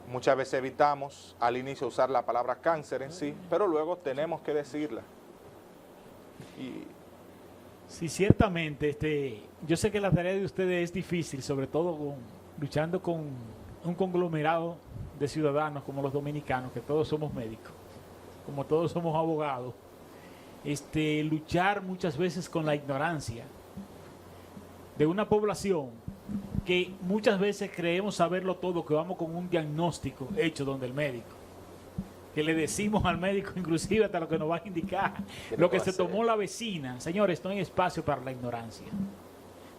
Muchas veces evitamos al inicio usar la palabra cáncer en sí, pero luego tenemos que decirla. Sí, ciertamente. Yo sé que la tarea de ustedes es difícil, sobre todo luchando con un conglomerado de ciudadanos como los dominicanos, que todos somos médicos, como todos somos abogados. Luchar muchas veces con la ignorancia de una población que muchas veces creemos saberlo todo, que vamos con un diagnóstico hecho donde el médico, que le decimos al médico inclusive hasta lo que nos va a indicar, lo que se tomó la vecina. Señores, no hay espacio para la ignorancia.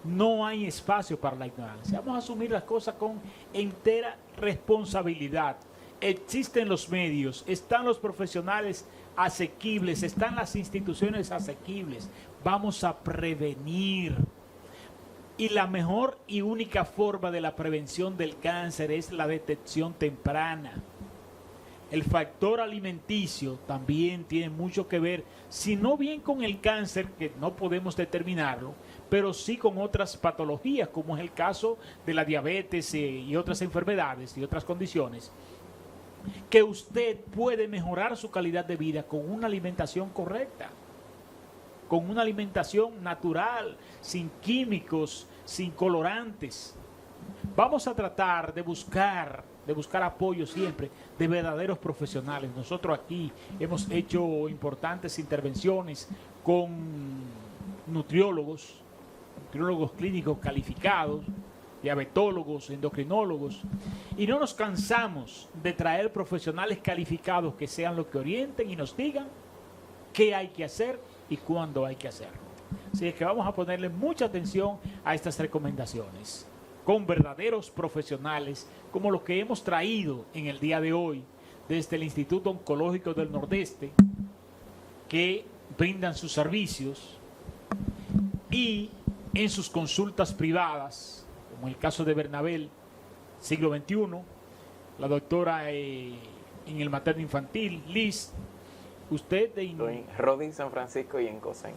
No hay espacio para la ignorancia. Vamos a asumir las cosas con entera responsabilidad. Existen los medios, están los profesionales asequibles, están las instituciones asequibles. Vamos a prevenir. Y la mejor y única forma de la prevención del cáncer es la detección temprana. El factor alimenticio también tiene mucho que ver, si no bien con el cáncer, que no podemos determinarlo, pero sí con otras patologías, como es el caso de la diabetes y otras enfermedades y otras condiciones, que usted puede mejorar su calidad de vida con una alimentación correcta, con una alimentación natural, sin químicos, sin colorantes. Vamos a tratar de buscar apoyo siempre de verdaderos profesionales. Nosotros aquí hemos hecho importantes intervenciones con nutriólogos clínicos calificados, diabetólogos, endocrinólogos, y no nos cansamos de traer profesionales calificados que sean los que orienten y nos digan qué hay que hacer y cuándo hay que hacerlo. Así es que vamos a ponerle mucha atención a estas recomendaciones con verdaderos profesionales como los que hemos traído en el día de hoy desde el Instituto Oncológico del Nordeste, que brindan sus servicios y en sus consultas privadas, como el caso de Bernabel, siglo XXI, la doctora en el materno infantil, Liz, usted En Rodin San Francisco y en COSEN.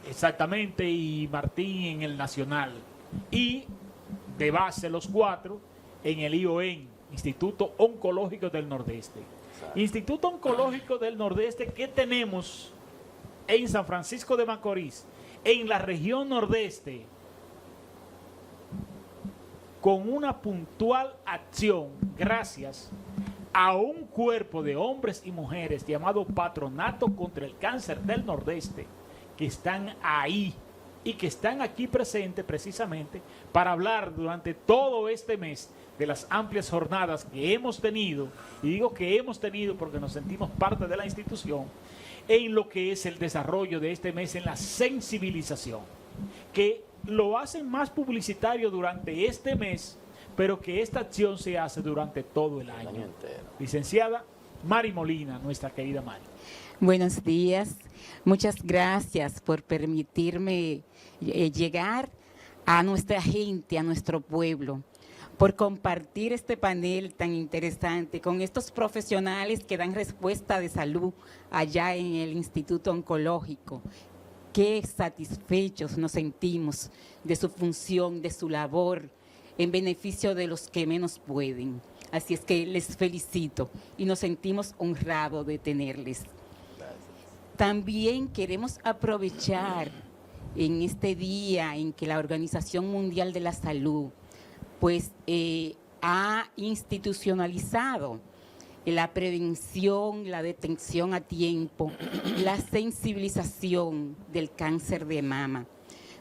exactamente, y Martín en el Nacional, y de base los 4 en el ION, Instituto Oncológico del Nordeste. Instituto Oncológico del Nordeste que tenemos en San Francisco de Macorís, en la región nordeste, con una puntual acción gracias a un cuerpo de hombres y mujeres llamado Patronato contra el Cáncer del Nordeste, que están ahí y que están aquí presentes precisamente para hablar durante todo este mes de las amplias jornadas que hemos tenido, y digo que hemos tenido porque nos sentimos parte de la institución, en lo que es el desarrollo de este mes en la sensibilización, que lo hacen más publicitario durante este mes, pero que esta acción se hace durante todo el año. Licenciada Mari Molina, nuestra querida Mari. Buenos días, muchas gracias por permitirme llegar a nuestra gente, a nuestro pueblo, por compartir este panel tan interesante con estos profesionales que dan respuesta de salud allá en el Instituto Oncológico. Qué satisfechos nos sentimos de su función, de su labor, en beneficio de los que menos pueden. Así es que les felicito y nos sentimos honrados de tenerles. También queremos aprovechar en este día en que la Organización Mundial de la Salud pues ha institucionalizado la prevención, la detención a tiempo, la sensibilización del cáncer de mama.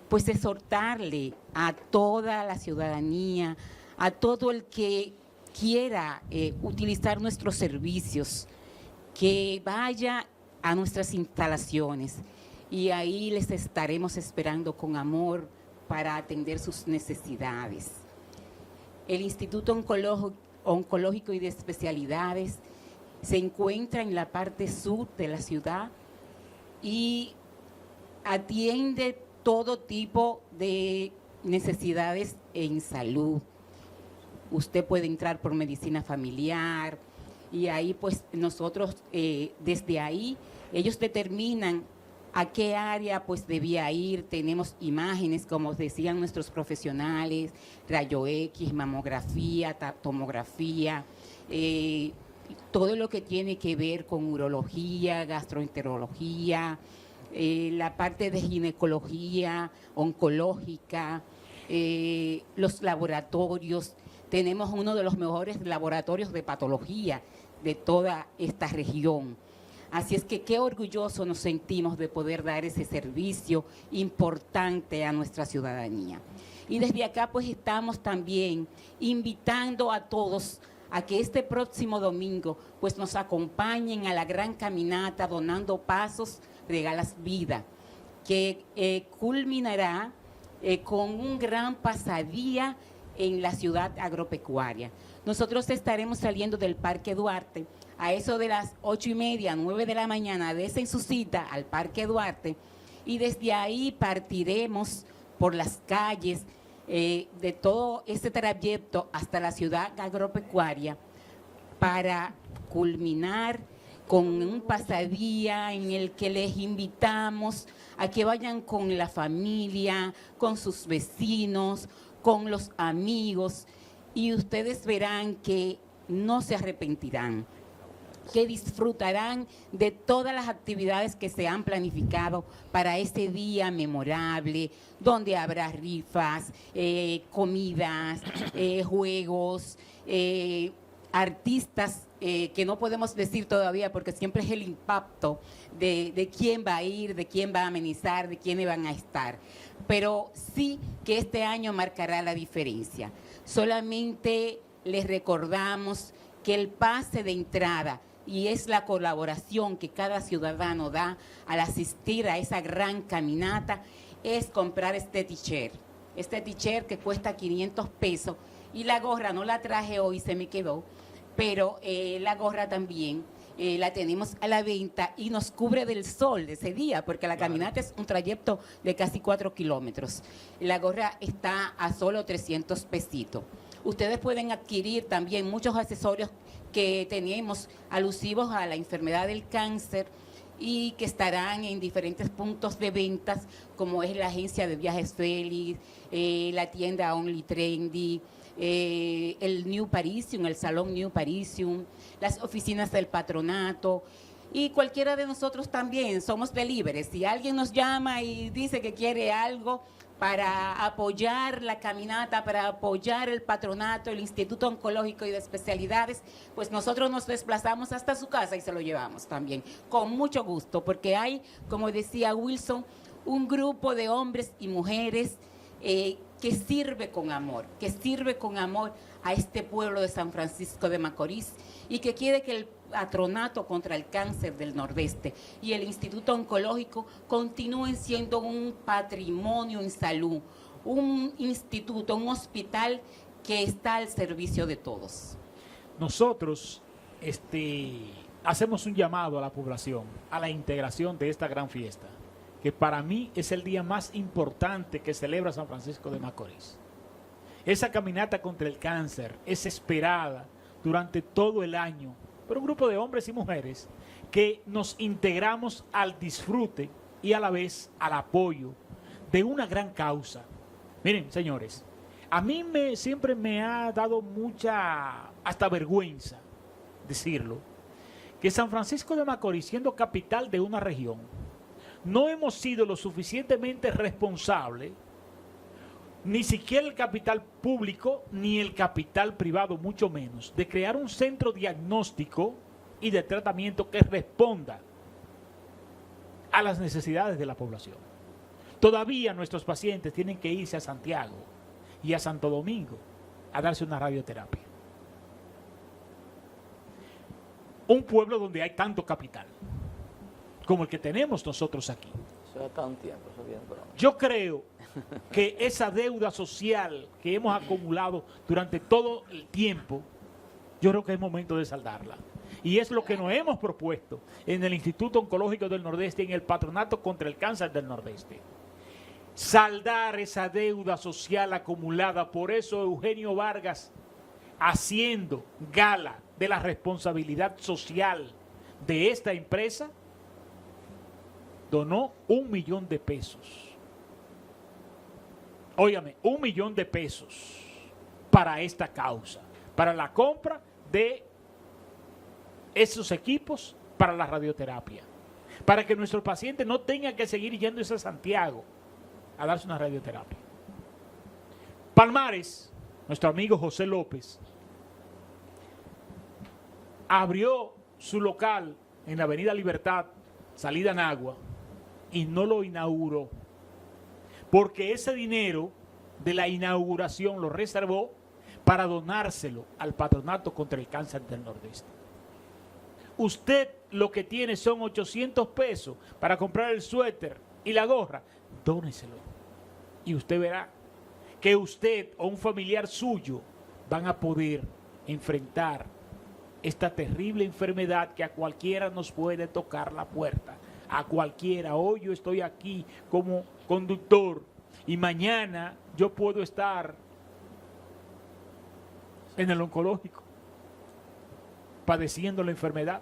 Pues exhortarle a toda la ciudadanía, a todo el que quiera utilizar nuestros servicios, que vaya a nuestras instalaciones y ahí les estaremos esperando con amor para atender sus necesidades. El Instituto Oncológico y de Especialidades se encuentra en la parte sur de la ciudad y atiende todo tipo de necesidades en salud. Usted puede entrar por medicina familiar y ahí pues nosotros desde ahí ellos determinan a qué área pues debía ir. Tenemos imágenes, como decían nuestros profesionales, rayo X, mamografía, tomografía, todo lo que tiene que ver con urología, gastroenterología, la parte de ginecología, oncológica, los laboratorios. Tenemos uno de los mejores laboratorios de patología de toda esta región. Así es que qué orgullosos nos sentimos de poder dar ese servicio importante a nuestra ciudadanía. Y desde acá pues estamos también invitando a todos a que este próximo domingo pues nos acompañen a la gran caminata Donando Pasos, Regalas Vida, que culminará con un gran pasadía en la ciudad agropecuaria. Nosotros estaremos saliendo del Parque Duarte a eso de las 8:30, 9 de la mañana, desen su cita al Parque Duarte y desde ahí partiremos por las calles de todo este trayecto hasta la ciudad agropecuaria para culminar con un pasadía en el que les invitamos a que vayan con la familia, con sus vecinos, con los amigos, y ustedes verán que no se arrepentirán, que disfrutarán de todas las actividades que se han planificado para este día memorable, donde habrá rifas, comidas, juegos, artistas que no podemos decir todavía porque siempre es el impacto de quién va a ir, de quién va a amenizar, de quiénes van a estar. Pero sí que este año marcará la diferencia. Solamente les recordamos que el pase de entrada, y es la colaboración que cada ciudadano da al asistir a esa gran caminata, es comprar este t-shirt que cuesta 500 pesos, y la gorra no la traje hoy, se me quedó, pero la gorra también la tenemos a la venta y nos cubre del sol de ese día, porque la caminata es un trayecto de casi 4 kilómetros. La gorra está a solo 300 pesitos. Ustedes pueden adquirir también muchos accesorios que tenemos alusivos a la enfermedad del cáncer y que estarán en diferentes puntos de ventas, como es la agencia de viajes Félix, la tienda Only Trendy, el New Parisium, el Salón New Parisium, las oficinas del patronato, y cualquiera de nosotros también somos delivery. Si alguien nos llama y dice que quiere algo para apoyar la caminata, para apoyar el patronato, el Instituto Oncológico y de Especialidades, pues nosotros nos desplazamos hasta su casa y se lo llevamos también, con mucho gusto, porque hay, como decía Wilson, un grupo de hombres y mujeres que sirve con amor a este pueblo de San Francisco de Macorís y que quiere que el patronato contra el cáncer del Nordeste y el Instituto Oncológico continúen siendo un patrimonio en salud, un instituto, un hospital que está al servicio de todos. Nosotros hacemos un llamado a la población, a la integración de esta gran fiesta, que para mí es el día más importante que celebra San Francisco de Macorís. Esa caminata contra el cáncer es esperada durante todo el año por un grupo de hombres y mujeres que nos integramos al disfrute y a la vez al apoyo de una gran causa. Miren, señores, a mí siempre me ha dado mucha, hasta vergüenza decirlo, que San Francisco de Macorís, siendo capital de una región, no hemos sido lo suficientemente responsables, ni siquiera el capital público, ni el capital privado, mucho menos, de crear un centro diagnóstico y de tratamiento que responda a las necesidades de la población. Todavía nuestros pacientes tienen que irse a Santiago y a Santo Domingo a darse una radioterapia. Un pueblo donde hay tanto capital como el que tenemos nosotros aquí. Eso está un tiempo, eso viene pronto. Yo creo que esa deuda social que hemos acumulado durante todo el tiempo, yo creo que es momento de saldarla. Y es lo que nos hemos propuesto en el Instituto Oncológico del Nordeste y en el Patronato contra el Cáncer del Nordeste. Saldar esa deuda social acumulada. Por eso Eugenio Vargas, haciendo gala de la responsabilidad social de esta empresa, donó 1 millón de pesos. Óigame, 1 millón de pesos para esta causa, para la compra de esos equipos para la radioterapia, para que nuestro paciente no tenga que seguir yéndose a Santiago a darse una radioterapia. Palmares, nuestro amigo José López, abrió su local en la Avenida Libertad, salida Nagua, y no lo inauguró, porque ese dinero de la inauguración lo reservó para donárselo al Patronato contra el Cáncer del Nordeste. Usted lo que tiene son 800 pesos para comprar el suéter y la gorra, dóneselo. Y usted verá que usted o un familiar suyo van a poder enfrentar esta terrible enfermedad que a cualquiera nos puede tocar la puerta. A cualquiera. Hoy yo estoy aquí como conductor y mañana yo puedo estar en el oncológico padeciendo la enfermedad.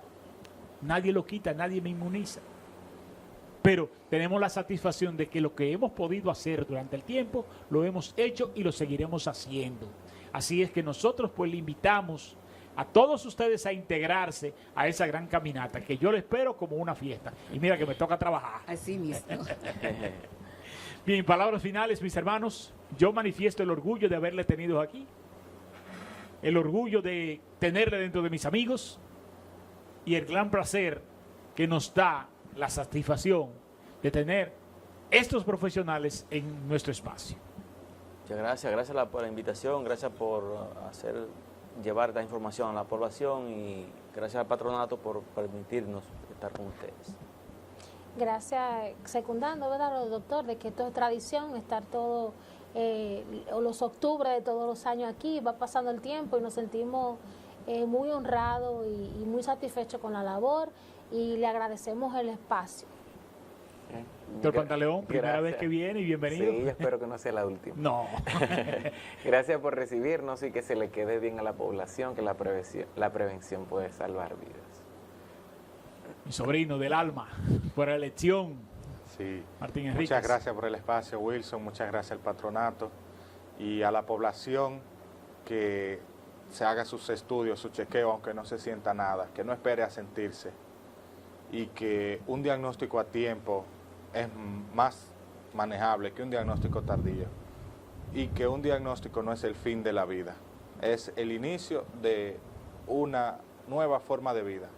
Nadie lo quita, nadie me inmuniza. Pero tenemos la satisfacción de que lo que hemos podido hacer durante el tiempo, lo hemos hecho y lo seguiremos haciendo. Así es que nosotros pues le invitamos a todos ustedes a integrarse a esa gran caminata, que yo le espero como una fiesta. Y mira que me toca trabajar. Así mismo. Bien, palabras finales, mis hermanos. Yo manifiesto el orgullo de haberle tenido aquí, el orgullo de tenerle dentro de mis amigos y el gran placer que nos da la satisfacción de tener estos profesionales en nuestro espacio. Muchas gracias por la invitación, gracias por llevar esta información a la población y gracias al patronato por permitirnos estar con ustedes. Gracias, secundando, ¿verdad, doctor? De que esto es tradición, estar todo, los octubres de todos los años aquí, va pasando el tiempo y nos sentimos muy honrado y muy satisfecho con la labor y le agradecemos el espacio. Doctor Pantaleón, primera vez que viene y bienvenido. Sí, yo espero que no sea la última. No. Gracias por recibirnos y que se le quede bien a la población, que la prevención puede salvar vidas. Mi sobrino del alma, por elección, Sí. Martín Enríquez. Muchas gracias por el espacio, Wilson. Muchas gracias al patronato y a la población que se haga sus estudios, su chequeo, aunque no se sienta nada, que no espere a sentirse y que un diagnóstico a tiempo es más manejable que un diagnóstico tardío y que un diagnóstico no es el fin de la vida, es el inicio de una nueva forma de vida.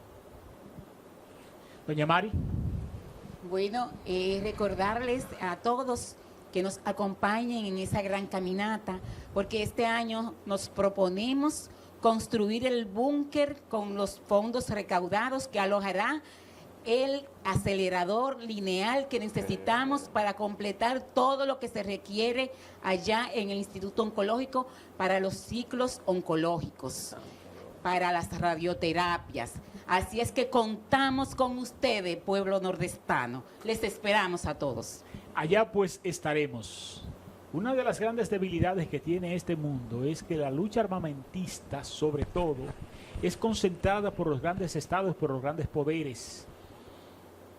Doña Mari. Bueno, recordarles a todos que nos acompañen en esa gran caminata, porque este año nos proponemos construir el búnker con los fondos recaudados que alojará el acelerador lineal que necesitamos para completar todo lo que se requiere allá en el Instituto Oncológico para los ciclos oncológicos, para las radioterapias. Así es que contamos con ustedes, pueblo nordestano. Les esperamos a todos. Allá pues estaremos. Una de las grandes debilidades que tiene este mundo es que la lucha armamentista, sobre todo, es concentrada por los grandes estados, por los grandes poderes.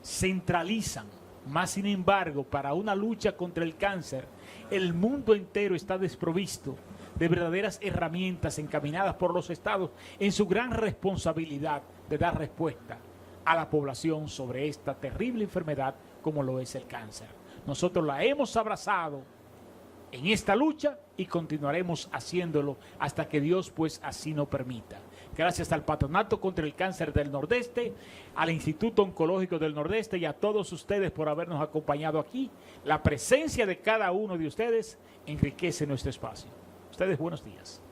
Centralizan. Más sin embargo, para una lucha contra el cáncer, el mundo entero está desprovisto de verdaderas herramientas encaminadas por los estados en su gran responsabilidad de dar respuesta a la población sobre esta terrible enfermedad como lo es el cáncer. Nosotros la hemos abrazado en esta lucha y continuaremos haciéndolo hasta que Dios pues así nos permita. Gracias al Patronato contra el Cáncer del Nordeste, al Instituto Oncológico del Nordeste y a todos ustedes por habernos acompañado aquí. La presencia de cada uno de ustedes enriquece nuestro espacio. Ustedes, buenos días.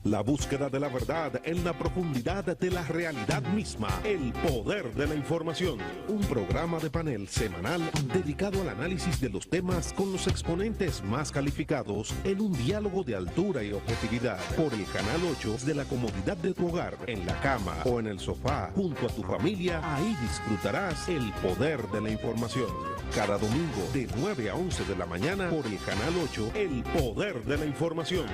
La búsqueda de la verdad en la profundidad de la realidad misma. El poder de la información. Un programa de panel semanal dedicado al análisis de los temas con los exponentes más calificados en un diálogo de altura y objetividad. Por el Canal 8 de la comodidad de tu hogar, en la cama o en el sofá, junto a tu familia, ahí disfrutarás el poder de la información. Cada domingo de 9 a 11 de la mañana por el Canal 8, el poder de la información.